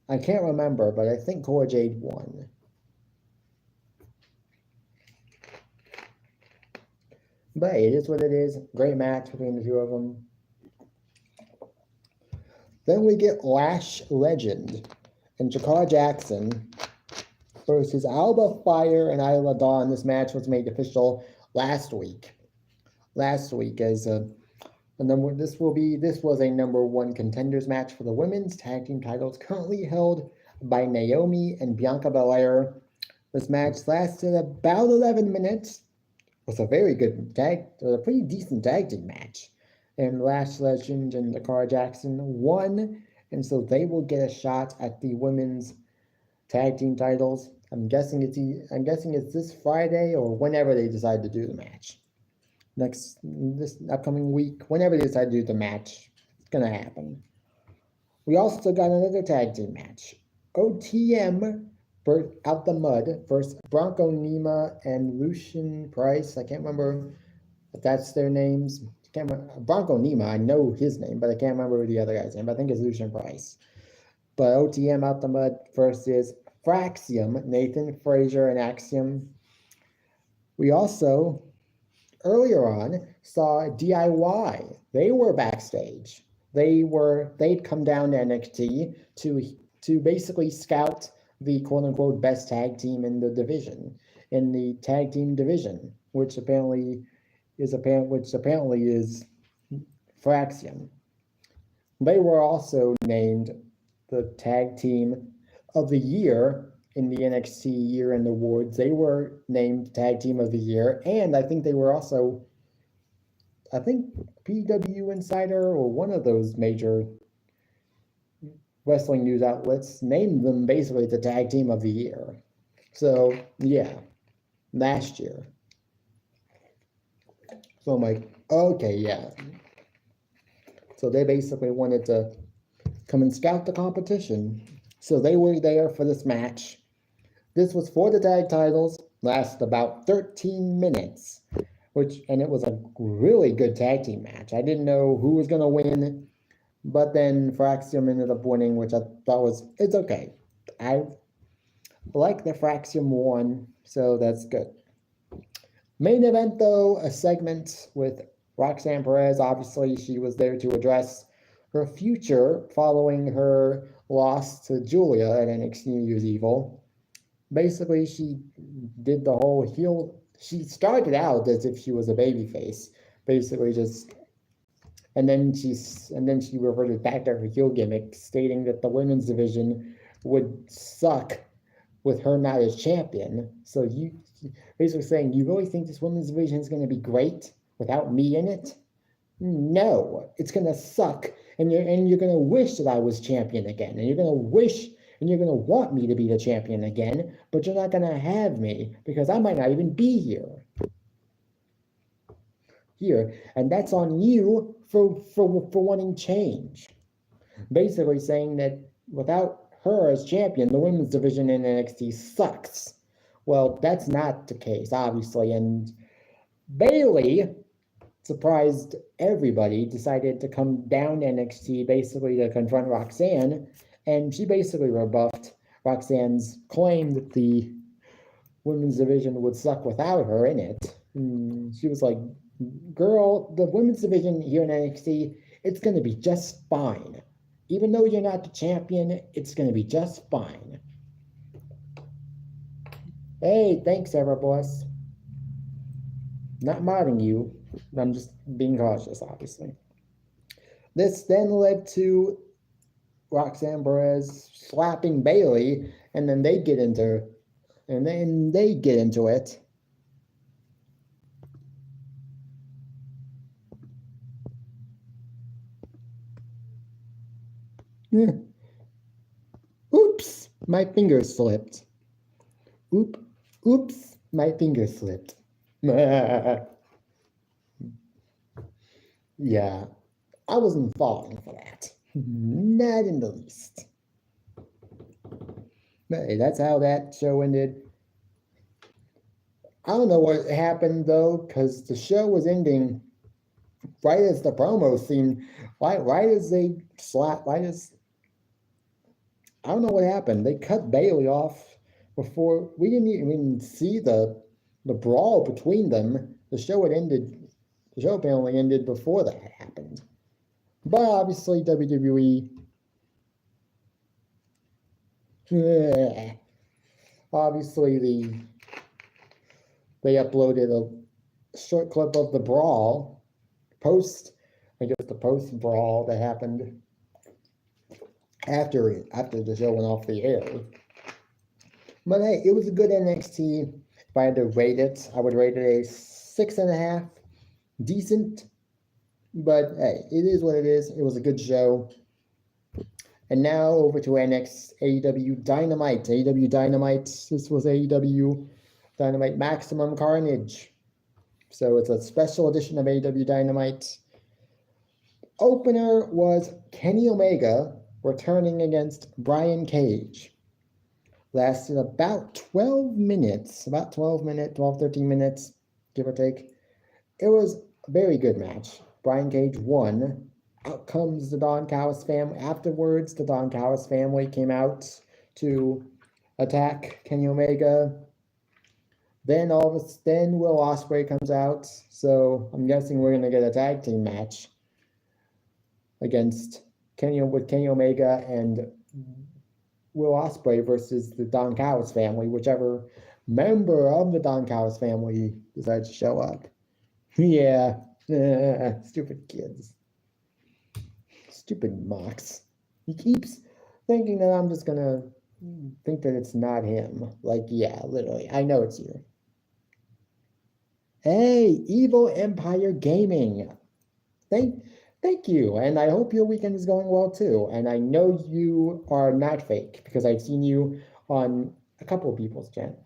I can't remember, but I think Cora Jade won. But hey, it is what it is. Great match between the two of them. Then we get Lash Legend and Jakar Jackson versus Alba Fire and Isla Dawn. This match was made official last week. As this was a #1 contenders match for the women's tag team titles, currently held by Naomi and Bianca Belair. This match lasted about 11 minutes. It was a very good a pretty decent tag team match. And Lash Legend and Jakar Jackson won, and so they will get a shot at the women's tag team titles. I'm guessing it's this Friday or whenever they decide to do the match. This upcoming week, whenever they decide to do the match, it's gonna happen. We also got another tag team match. OTM Out the Mud versus Bronco Nima and Lucian Price. I can't remember if that's their names. Bronco Nima, I know his name, but I can't remember the other guy's name. I think it's Lucian Price. But OTM Out the Mud versus Fraxium, Nathan Frazier and Axiom. We also, earlier on, saw DIY. They were backstage. They'd come down to NXT to basically scout the quote-unquote best tag team in the division, in the tag team division, which apparently is Fraxium. They were also named the tag team of the year in the NXT year-end awards. They were named tag team of the year, and I think they were also, PW Insider or one of those major wrestling news outlets named them basically the tag team of the year. So yeah, last year. So I'm like, okay, yeah. So they basically wanted to come and scout the competition. So they were there for this match. This was for the tag titles, lasted about 13 minutes, and it was a really good tag team match. I didn't know who was gonna win, but then Fraxium ended up winning, which I thought it's okay. I like the Fraxium won, so that's good. Main event, though, a segment with Roxanne Perez. Obviously, she was there to address her future following her loss to Julia at NXT New Year's Evil. Basically, she did the whole heel. She started out as if she was a babyface, basically and then she reverted back to her heel gimmick, stating that the women's division would suck with her not as champion. So you basically saying, you really think this women's division is going to be great without me in it? No, it's going to suck, and you're going to wish that I was champion again, and you're going to wish and you're going to want me to be the champion again, but you're not going to have me because I might not even be here. And that's on you for wanting change. Basically saying that without her as champion, the women's division in NXT sucks. Well, that's not the case, obviously. And Bayley surprised everybody, decided to come down to NXT basically to confront Roxanne, and she basically rebuffed Roxanne's claim that the women's division would suck without her in it. She was like, girl, the women's division here in NXT, it's going to be just fine. Even though you're not the champion, it's going to be just fine. Hey, thanks, Everboss. Not modding you. I'm just being cautious, obviously. This then led to Roxanne Perez slapping Bayley, and then they get into it. Oops, my finger slipped. Oops, my finger slipped. Yeah, I wasn't falling for that. Not in the least. But hey, that's how that show ended. I don't know what happened though, because the show was ending right as the promo seemed. Right as they slap, I don't know what happened. They cut Bayley off before we didn't even see the brawl between them. The show had ended. The show apparently ended before that happened. But obviously WWE. Obviously they uploaded a short clip of the brawl the post brawl that happened after the show went off the air. But hey, it was a good NXT. If I had to rate it, I would rate it a 6.5. Decent, but hey, it is what it is. It was a good show. And now over to our next AEW Dynamite. AEW Dynamite. This was AEW Dynamite Maximum Carnage. So it's a special edition of AEW Dynamite. Opener was Kenny Omega returning against Brian Cage. Lasted about 12 minutes, 13 minutes, give or take. It was a very good match. Brian Cage won. Out comes the Don Callis family. Afterwards, the Don Callis family came out to attack Kenny Omega. Then Will Ospreay comes out. So I'm guessing we're gonna get a tag team match against Kenny Omega and Will Ospreay versus the Don Callis family, whichever member of the Don Callis family decides to show up. Yeah, stupid kids. Stupid Mox. He keeps thinking that I'm just gonna think that it's not him. Like, yeah, literally. I know it's you. Hey, Evil Empire Gaming. Thank you. And I hope your weekend is going well too. And I know you are not fake because I've seen you on a couple of people's channel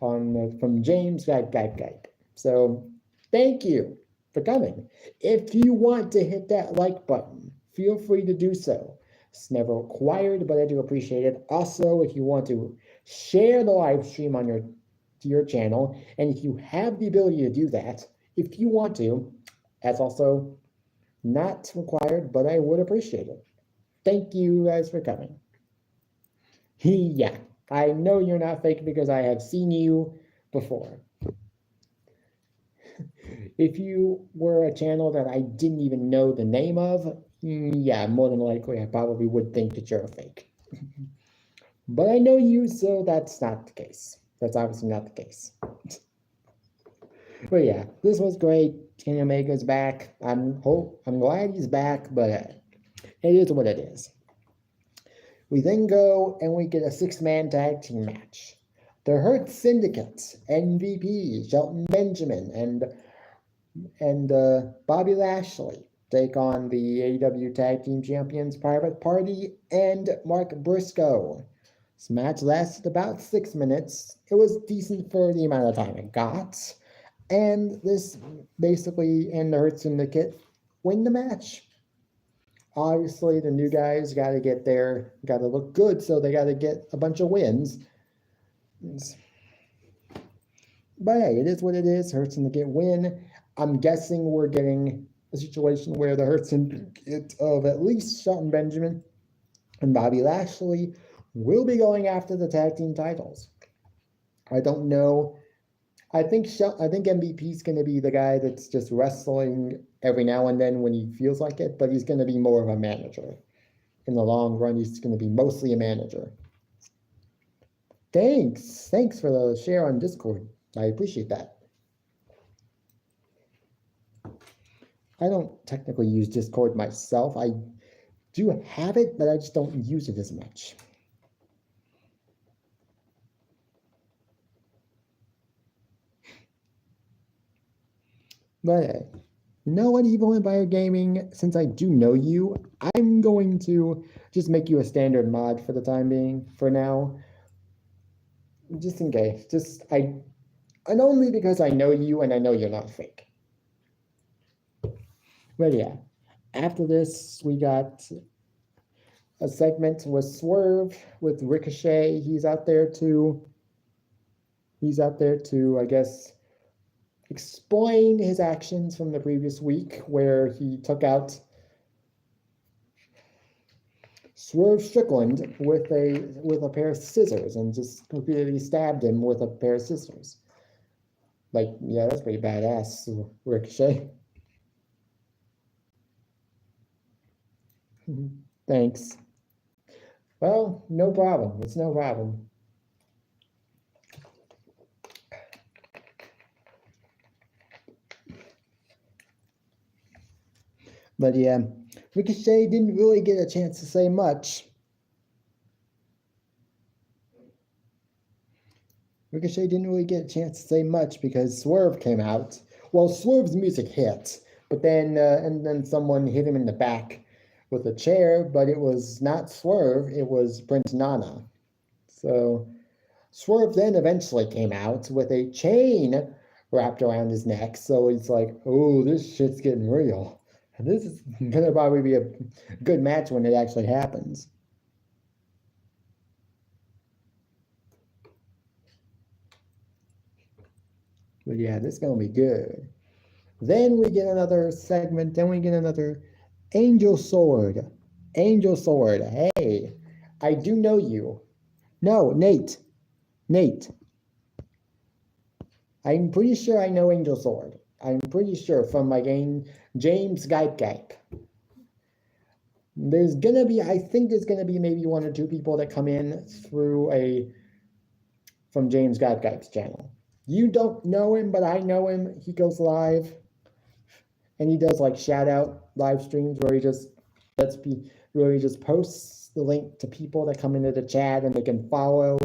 from James Guide. So thank you for coming. If you want to hit that like button, feel free to do so. It's never required, but I do appreciate it. Also, if you want to share the live stream on your channel, and if you have the ability to do that, if you want to, that's also not required, but I would appreciate it. Thank you guys for coming. Yeah, I know you're not fake because I have seen you before. If you were a channel that I didn't even know the name of, yeah, more than likely I probably would think that you're a fake. But I know you, so that's not the case. That's obviously not the case. But yeah, this was great. Kenny Omega's back. I'm glad he's back, but it is what it is. We then go and we get a 6-man tag team match. The Hurt Syndicate, MVP, Shelton Benjamin, and Bobby Lashley take on the AEW Tag Team Champions Private Party and Mark Briscoe. This match lasted about 6 minutes. It was decent for the amount of time it got. And this basically, and the Hurt Syndicate win the match. Obviously, the new guys got to look good, so they got to get a bunch of wins. But hey, it is what it is. Hurt Syndicate win. I'm guessing we're getting a situation where the Hurt syndicate of at least Shelton Benjamin and Bobby Lashley will be going after the tag team titles. I don't know. I think MVP is going to be the guy that's just wrestling every now and then when he feels like it, but he's going to be more of a manager. In the long run, he's going to be mostly a manager. Thanks for the share on Discord. I appreciate that. I don't technically use Discord myself. I do have it, but I just don't use it as much. But you know what, Evil Empire Gaming, since I do know you, I'm going to just make you a standard mod for the time being, for now. Just in case. And only because I know you and I know you're not fake. But yeah, after this, we got a segment with Swerve, with Ricochet. He's out there to, I guess, explain his actions from the previous week where he took out Swerve Strickland with a pair of scissors and just completely stabbed him with a pair of scissors. Like, yeah, that's pretty badass, Ricochet. Thanks. Well, no problem. It's no problem. But yeah, Ricochet didn't really get a chance to say much. Ricochet didn't really get a chance to say much because Swerve came out. Well, Swerve's music hit, but then and then someone hit him in the back with a chair, but it was not Swerve, it was Prince Nana. So Swerve then eventually came out with a chain wrapped around his neck. So he's like, oh, this shit's getting real. And this is gonna probably be a good match when it actually happens. But yeah, this is gonna be good. Then we get another segment, then we get another Angel Sword. Angel Sword, hey, I do know you. No, Nate. I'm pretty sure I know Angel Sword. I'm pretty sure from my game, James Gype. There's gonna be, I think there's gonna be maybe one or two people that come in from James Gype's channel. You don't know him, but I know him. He goes live and he does like shout out live streams where he just posts the link to people that come into the chat and they can follow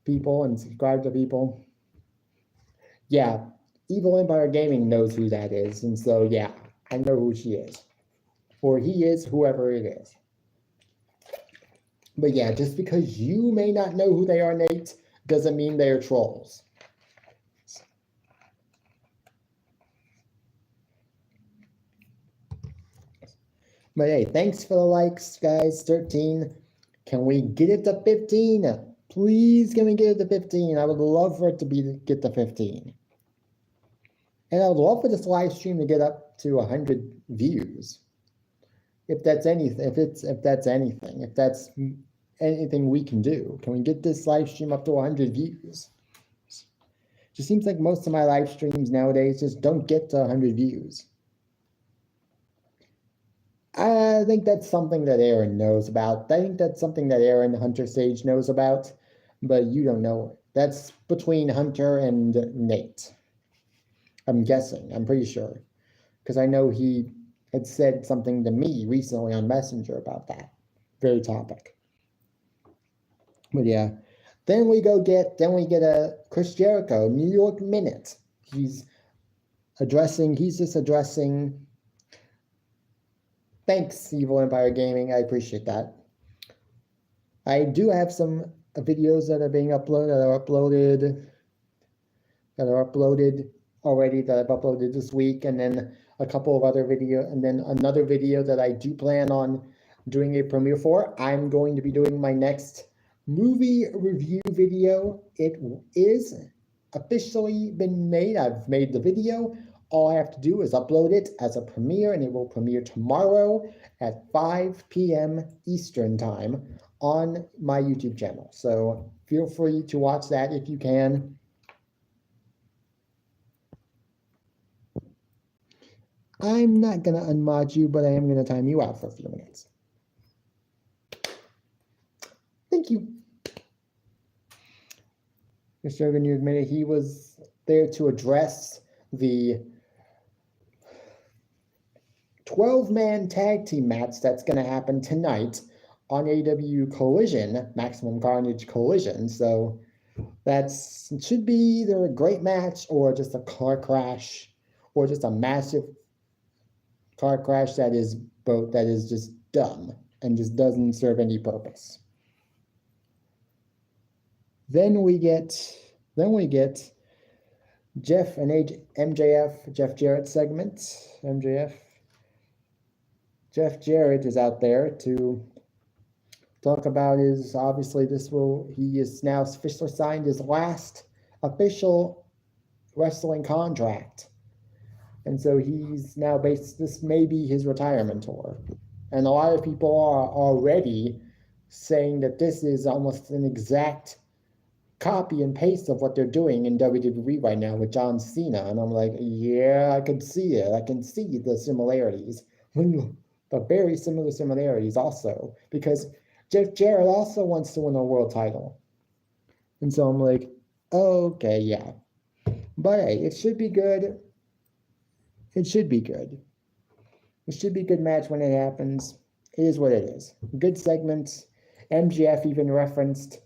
people and subscribe to people. Yeah, Evil Empire Gaming knows who that is, and so yeah, I know who she is. Or he is, whoever it is. But yeah, just because you may not know who they are, Nate, doesn't mean they're trolls. But hey, thanks for the likes, guys. 13. Can we get it to 15? Please, can we get it to 15? I would love for it to get to 15. And I would love for this live stream to get up to 100 views. If that's anything, if that's anything we can do. Can we get this live stream up to 100 views? Just seems like most of my live streams nowadays just don't get to 100 views. I think that's something that Aaron knows about. I think that's something that Aaron Hunter Sage knows about, but you don't know it. That's between Hunter and Nate. I'm guessing. I'm pretty sure. Because I know he had said something to me recently on Messenger about that very topic. But yeah. Then we get a Chris Jericho, New York Minute. He's just addressing. Thanks, Evil Empire Gaming. I appreciate that. I do have some videos that are being uploaded, that are uploaded already, that I've uploaded this week, and then a couple of other videos, and then another video that I do plan on doing a premiere for. I'm going to be doing my next movie review video. It is officially been made. I've made the video. All I have to do is upload it as a premiere, and it will premiere tomorrow at 5 p.m. Eastern time on my YouTube channel. So feel free to watch that if you can. I'm not going to unmod you, but I am going to time you out for a few minutes. Thank you. Mr. Hogan, you admitted he was there to address the 12-man tag team match that's going to happen tonight on AEW Collision, Maximum Carnage Collision. So it should be either a great match or just a car crash or just a massive car crash that is just dumb and just doesn't serve any purpose. Then we get Jeff and MJF, Jeff Jarrett segment. Jeff Jarrett is out there to talk about he is now officially signed his last official wrestling contract. And so he's now this may be his retirement tour. And a lot of people are already saying that this is almost an exact copy and paste of what they're doing in WWE right now with John Cena. And I'm like, yeah, I can see it. I can see the similarities. The very similar similarities also. Because Jeff Jarrett also wants to win a world title. And so I'm like, okay, yeah. But hey, it should be good. It should be good. It should be a good match when it happens. It is what it is. Good segments. MJF even referenced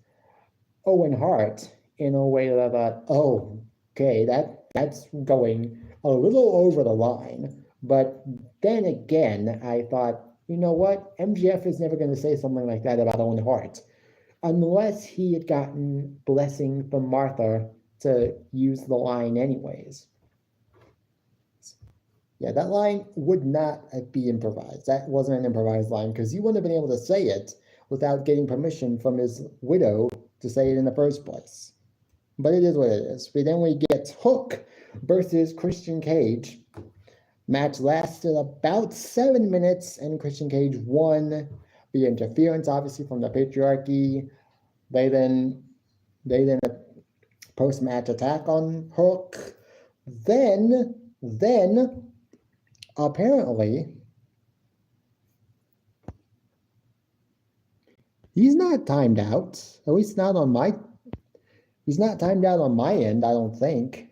Owen Hart in a way that I thought, oh, okay, that's going a little over the line. But then again, I thought, you know what? MJF is never going to say something like that about Owen Hart unless he had gotten blessing from Martha to use the line anyways. Yeah, that line would not be improvised. That wasn't an improvised line because he wouldn't have been able to say it without getting permission from his widow to say it in the first place. But it is what it is. But then we get Hook versus Christian Cage. Match lasted about 7 minutes, and Christian Cage won via interference, obviously, from the patriarchy. They then post-match attack on Hook. Then apparently he's not timed out. At least not on my. He's not timed out on my end, I don't think.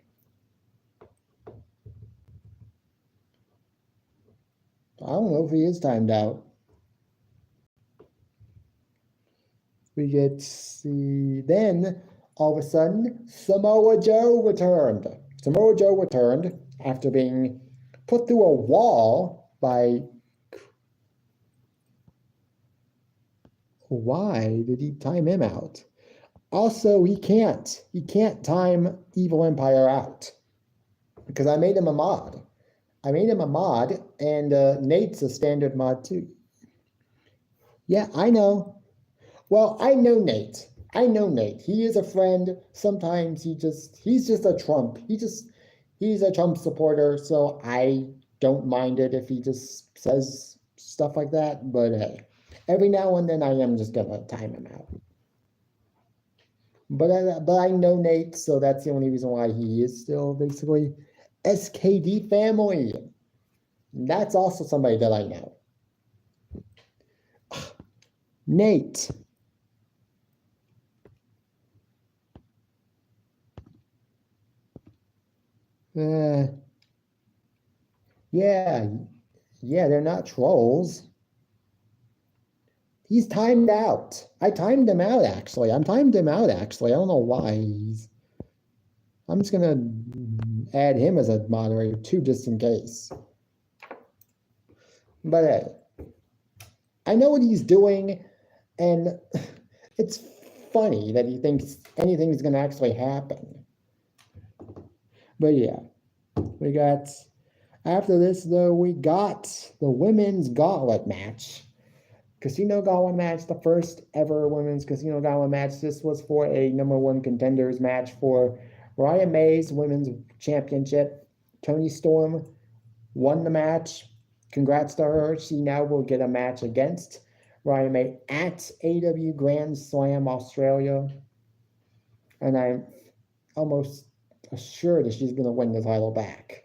I don't know if he is timed out. We get then all of a sudden Samoa Joe returned. Samoa Joe returned after being put through a wall by. Why did he time him out? Also, he can't time Evil Empire out because I made him a mod. And Nate's a standard mod too. Yeah, I know. Well, I know Nate. He is a friend. Sometimes he's just a Trump. He's a Trump supporter, so I don't mind it if he just says stuff like that. But hey, every now and then I am just gonna time him out. But I know Nate, so that's the only reason why he is still basically SKD family. That's also somebody that I know. Nate. Yeah, they're not trolls. He's timed out. I timed him out, actually. I don't know why. I'm just going to add him as a moderator, too, just in case. But hey, I know what he's doing, and it's funny that he thinks anything is going to actually happen. But yeah, after this, though, we got the women's gauntlet match. Casino Gauntlet match, the first ever women's Casino Gauntlet match. This was for a #1 contenders match for Ryan May's women's championship. Toni Storm won the match. Congrats to her. She now will get a match against Ryan May at AW Grand Slam Australia. And I'm almost assured that she's going to win the title back.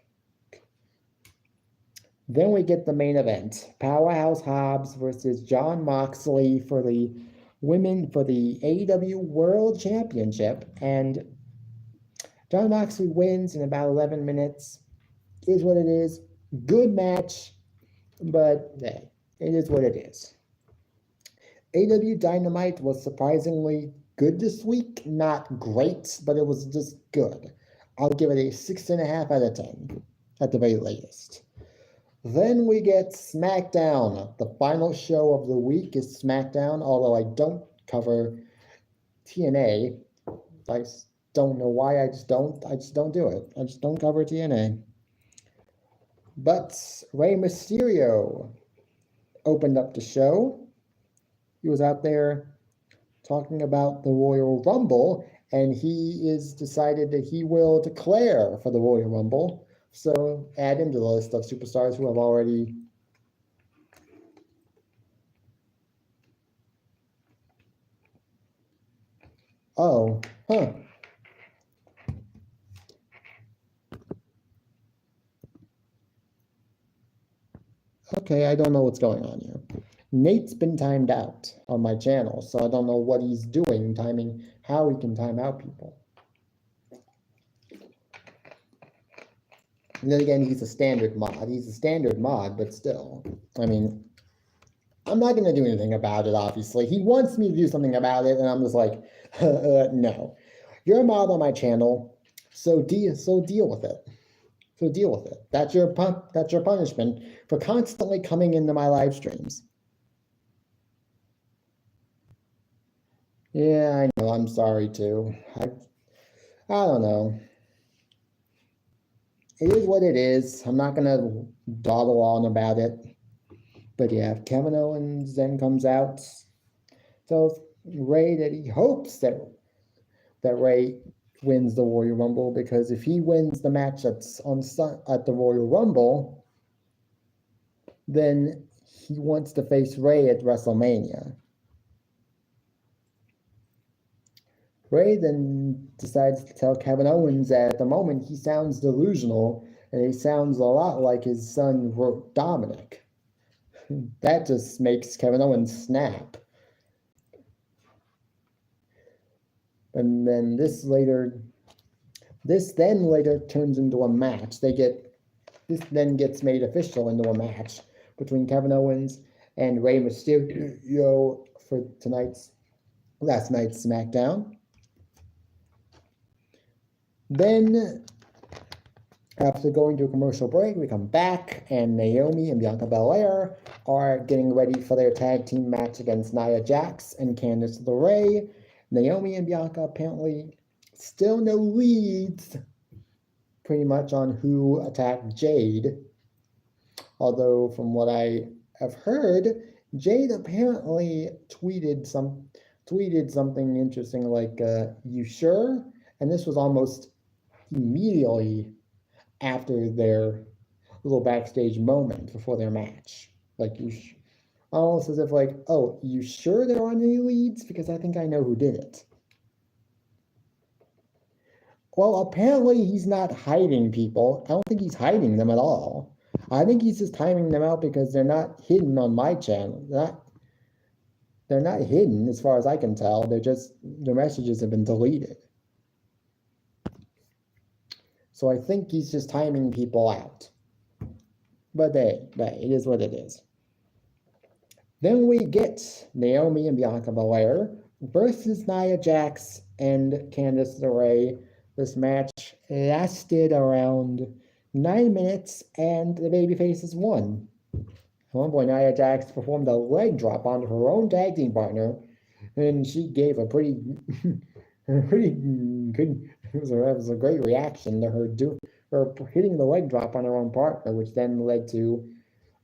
Then we get the main event. Powerhouse Hobbs versus Jon Moxley for the women for the AEW World Championship. And Jon Moxley wins in about 11 minutes. Is what it is. Good match, but hey, it is what it is. AEW Dynamite was surprisingly good this week. Not great, but it was just good. I'll give it a 6.5 out of 10 at the very latest. Then we get SmackDown. The final show of the week is SmackDown, although I don't cover TNA. I don't know why, I just don't do it. I just don't cover TNA. But Rey Mysterio opened up the show. He was out there talking about the Royal Rumble, and he is decided that he will declare for the Royal Rumble. So add him to the list of superstars who have already Okay, I don't know what's going on here. Nate's been timed out on my channel, so I don't know what he's doing, how he can time out people. And then again, he's a standard mod. He's a standard mod, but still. I mean, I'm not going to do anything about it, obviously. He wants me to do something about it, and I'm just like, no. You're a mod on my channel, so deal with it. So deal with it. That's your punishment for constantly coming into my live streams. Yeah, I know. I'm sorry, too. I don't know. It is what it is. I'm not going to dawdle on about it. But yeah, Kevin Owens then comes out, tells Ray that he hopes that Ray wins the Royal Rumble, because if he wins the match that's at the Royal Rumble, then he wants to face Ray at WrestleMania. Ray then decides to tell Kevin Owens that at the moment he sounds delusional and he sounds a lot like his son Dominic. That just makes Kevin Owens snap. And then this then later turns into a match. This then gets made official into a match between Kevin Owens and Rey Mysterio for last night's SmackDown. Then, after going to a commercial break, we come back, and Naomi and Bianca Belair are getting ready for their tag team match against Nia Jax and Candice LeRae. Naomi and Bianca apparently still no leads pretty much on who attacked Jade. Although from what I have heard, Jade apparently tweeted something interesting like, you sure? And this was almost immediately after their little backstage moment before their match. Like, almost as if like, oh, you sure there aren't any leads? Because I think I know who did it. Well, apparently he's not hiding people. I don't think he's hiding them at all. I think he's just timing them out because they're not hidden on my channel. They're not hidden as far as I can tell. Their messages have been deleted. So I think he's just timing people out. But it is what it is. Then we get Naomi and Bianca Belair versus Nia Jax and Candice LeRae. This match lasted around 9 minutes, and the babyfaces won. At one point, Nia Jax performed a leg drop on her own tag team partner, and she gave a pretty good. It was a great reaction to her hitting the leg drop on her own partner, which then led to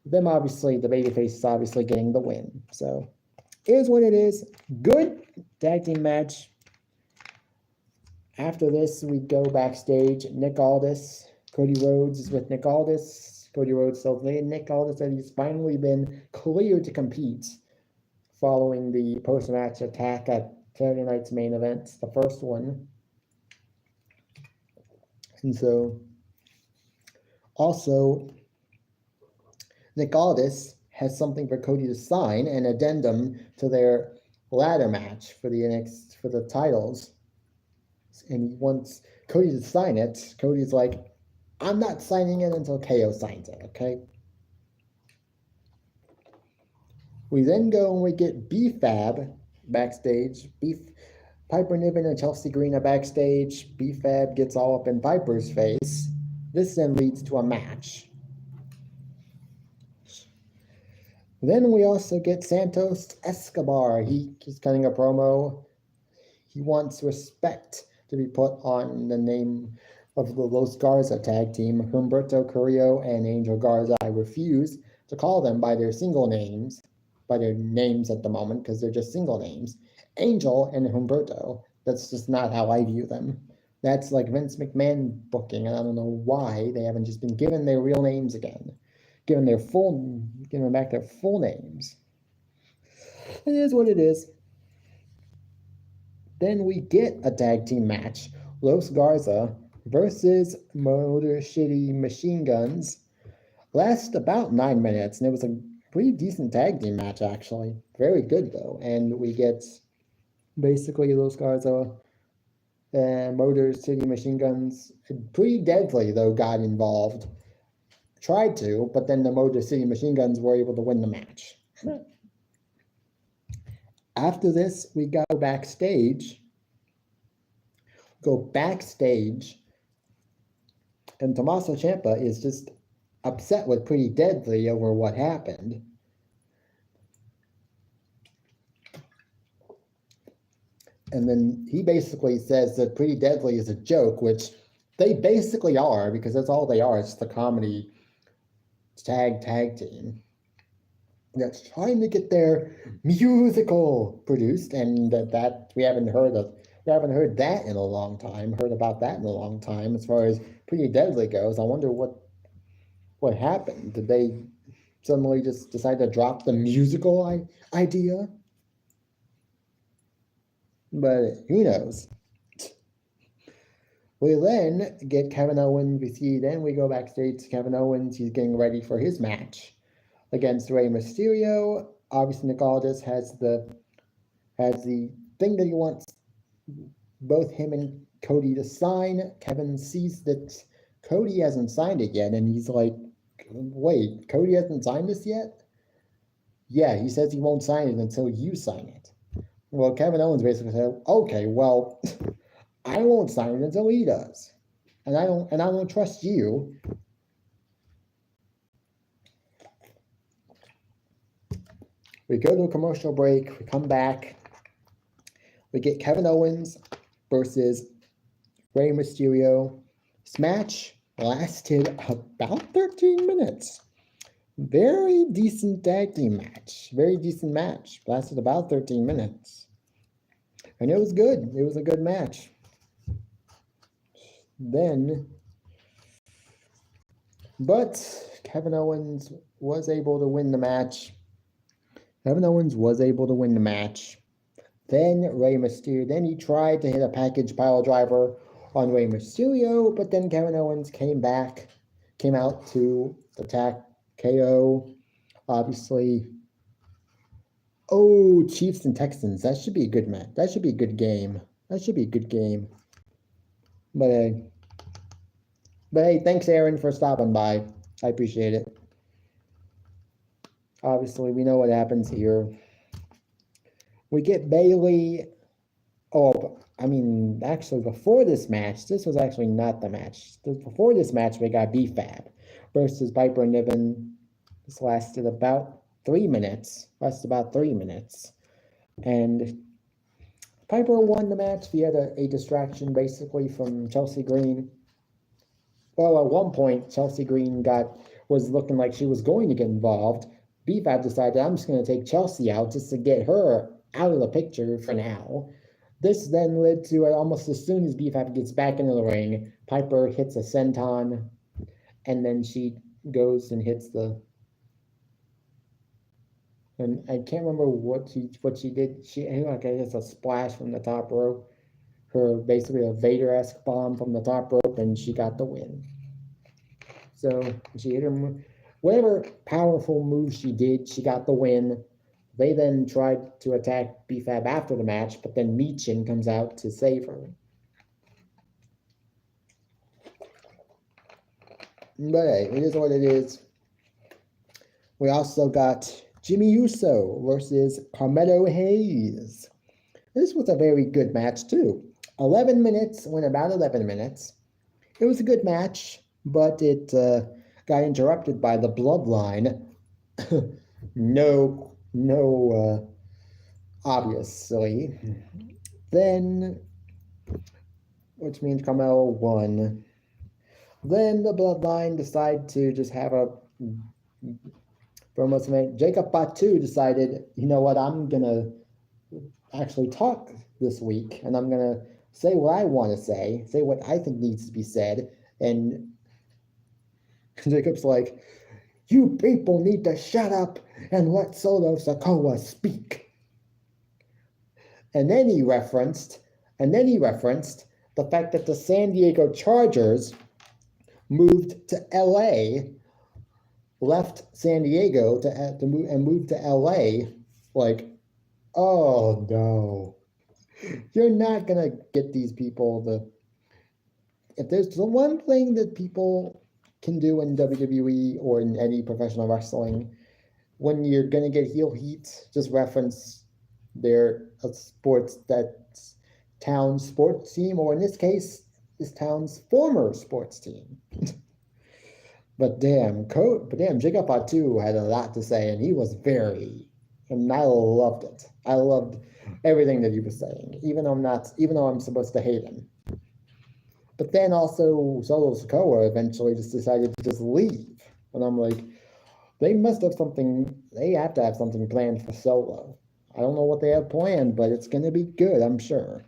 them, obviously, the babyfaces obviously getting the win. So, it is what it is. Good tag team match. After this, we go backstage. Nick Aldis Cody Rhodes is with Nick Aldis. Cody Rhodes tells Nick Aldis that he's finally been cleared to compete following the post-match attack at Saturday night's main event, the first one. And so, also, Nick Aldis has something for Cody to sign, an addendum to their ladder match for the titles. And he wants Cody to sign it. Cody's like, I'm not signing it until KO signs it, okay? We then go and we get B-Fab backstage. Piper Niven and Chelsea Green are backstage. B-Fab gets all up in Piper's face. This then leads to a match. Then we also get Santos Escobar. He's cutting a promo. He wants respect to be put on the name of the Los Garza tag team, Humberto Carrillo and Angel Garza. I refuse to call them by their single names, by their names at the moment, because they're just single names. Angel and Humberto. That's just not how I view them. That's like Vince McMahon booking, and I don't know why they haven't just been given their real names again. Giving them back their full names. It is what it is. Then we get a tag team match. Los Garza versus Motor City Machine Guns. Lasts about 9 minutes, and it was a pretty decent tag team match, actually. Very good, though. And we get basically Los Garza and Motor City Machine Guns. Pretty Deadly, though, got involved. Tried to, but then the Motor City Machine Guns were able to win the match. After this, we go backstage. And Tommaso Ciampa is just upset with Pretty Deadly over what happened. And then he basically says that Pretty Deadly is a joke, which they basically are, because that's all they are. It's the comedy tag team that's trying to get their musical produced, and that we haven't heard that in a long time. Heard about that in a long time. As far as Pretty Deadly goes, I wonder what happened. Did they suddenly just decide to drop the musical idea? But who knows? We then get Kevin Owens. Then we go backstage to Kevin Owens. He's getting ready for his match against Rey Mysterio. Obviously, Nick Aldis has the thing that he wants both him and Cody to sign. Kevin sees that Cody hasn't signed it yet, and he's like, wait, Cody hasn't signed this yet? Yeah, he says he won't sign it until you sign it. Well, Kevin Owens basically said, okay, well, I won't sign it until he does. And I don't trust you. We go to a commercial break, we come back, we get Kevin Owens versus Rey Mysterio. This match lasted about 13 minutes. Very decent tag team match. Very decent match. Lasted about 13 minutes. And it was good. It was a good match. But Kevin Owens was able to win the match. Then Rey Mysterio, then he tried to hit a package pile driver on Rey Mysterio, but then Kevin Owens came out to attack KO. Obviously, Chiefs and Texans, that should be a good match. That should be a good game. But hey, thanks Aaron for stopping by. I appreciate it. Obviously, we know what happens here. We get Bayley. Actually, before this match, this was actually not the match. Before this match, we got B-Fab versus Piper Niven. This lasted about 3 minutes. And Piper won the match via a distraction, basically, from Chelsea Green. Well, at one point, Chelsea Green was looking like she was going to get involved. B-Fab decided, I'm just going to take Chelsea out just to get her out of the picture for now. This then led to almost as soon as B-Fab gets back into the ring, Piper hits a senton and then she goes and hits and I can't remember what she did. She like I guess a splash from the top rope, her basically a Vader-esque bomb from the top rope, and she got the win. So she hit her whatever powerful move she did, she got the win. They then tried to attack B-Fab after the match, but then Michin comes out to save her. But hey, it is what it is. We also got Jimmy Uso versus Carmelo Hayes. This was a very good match too. 11 minutes, went about 11 minutes. It was a good match, but it got interrupted by the Bloodline. Obviously. Then, which means Carmelo won. Then the Bloodline decided to just have a promo segment. Jacob Fatu decided, you know what, I'm gonna actually talk this week, and I'm gonna say what I want to say what I think needs to be said. And Jacob's like, you people need to shut up and let Solo Sikoa speak. And then he referenced the fact that the San Diego Chargers moved to LA, left San Diego to move and moved to LA. Like, oh no, you're not gonna get these people if there's the one thing that people can do in WWE or in any professional wrestling, when you're gonna get heel heat, just reference their town's sports team, or in this case, this town's former sports team. But damn, Jacob Fatu had a lot to say, and he was and I loved it. I loved everything that he was saying, even though I'm supposed to hate him. But then also Solo Sikoa eventually just decided to just leave. And I'm like, they have to have something planned for Solo. I don't know what they have planned, but it's going to be good, I'm sure.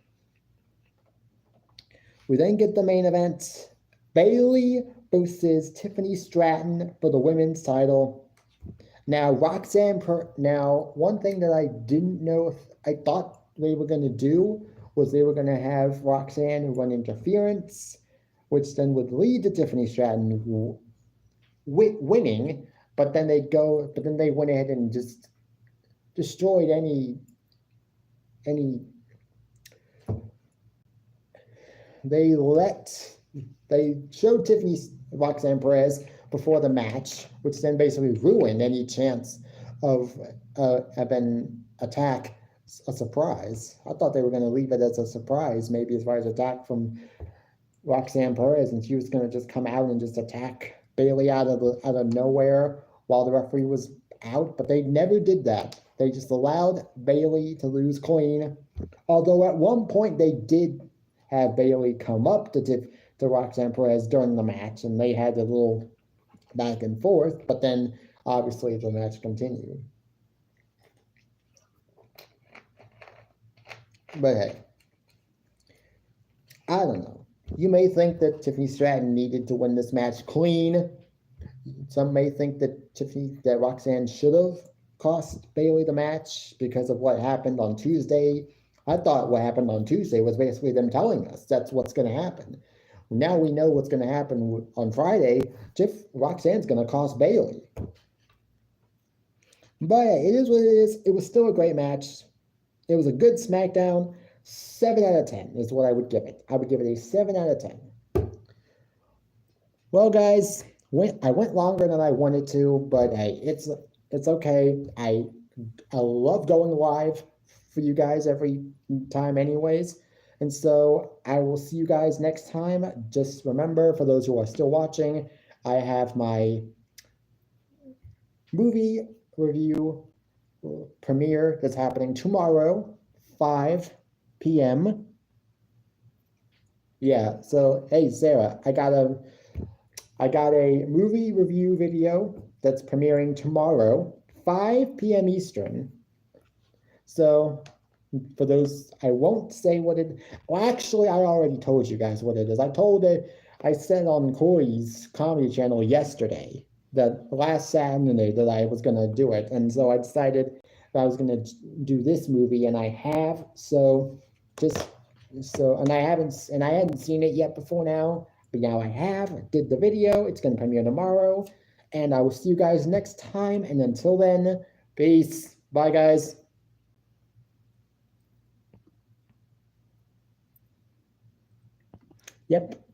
We then get the main event, Bayley versus Tiffany Stratton for the women's title. Now, one thing that I didn't know if I thought they were going to do was they were going to have Roxanne run interference, which then would lead to Tiffany Stratton winning, but then they went ahead and just destroyed they showed Tiffany Roxanne Perez before the match, which then basically ruined any chance of an attack, a surprise. I thought they were going to leave it as a surprise, maybe as far as attack from Roxanne Perez, and she was going to just come out and just attack Bayley out of nowhere while the referee was out, but they never did that. They just allowed Bayley to lose clean, although at one point they did have Bayley come up to Roxanne Perez during the match, and they had a little back and forth, but then obviously the match continued. But hey, I don't know. You may think that Tiffany Stratton needed to win this match clean. Some may think that Roxanne should have cost Bayley the match because of what happened on Tuesday. I thought what happened on Tuesday was basically them telling us that's what's going to happen. Now we know what's going to happen on Friday. Roxanne's going to cost Bayley. But yeah, it is what it is. It was still a great match. It was a good SmackDown. 7 out of 10 is what I would give it. I would give it a 7 out of 10. Well, guys, I went longer than I wanted to, but hey, it's okay. I love going live for you guys every time anyways. And so I will see you guys next time. Just remember, for those who are still watching, I have my movie review premiere that's happening tomorrow, 5 p.m. Yeah, so hey Sarah, I got a movie review video that's premiering tomorrow, 5 p.m. Eastern. So for those, I won't say what it. Well, actually, I already told you guys what it is. I said on Corey's comedy channel yesterday that last Saturday that I was gonna do it, and so I decided that I was gonna do this movie, and I have. So just so, and I hadn't seen it yet before now, but now I have. I did the video. It's gonna premiere tomorrow, and I will see you guys next time. And until then, peace. Bye, guys. Yep.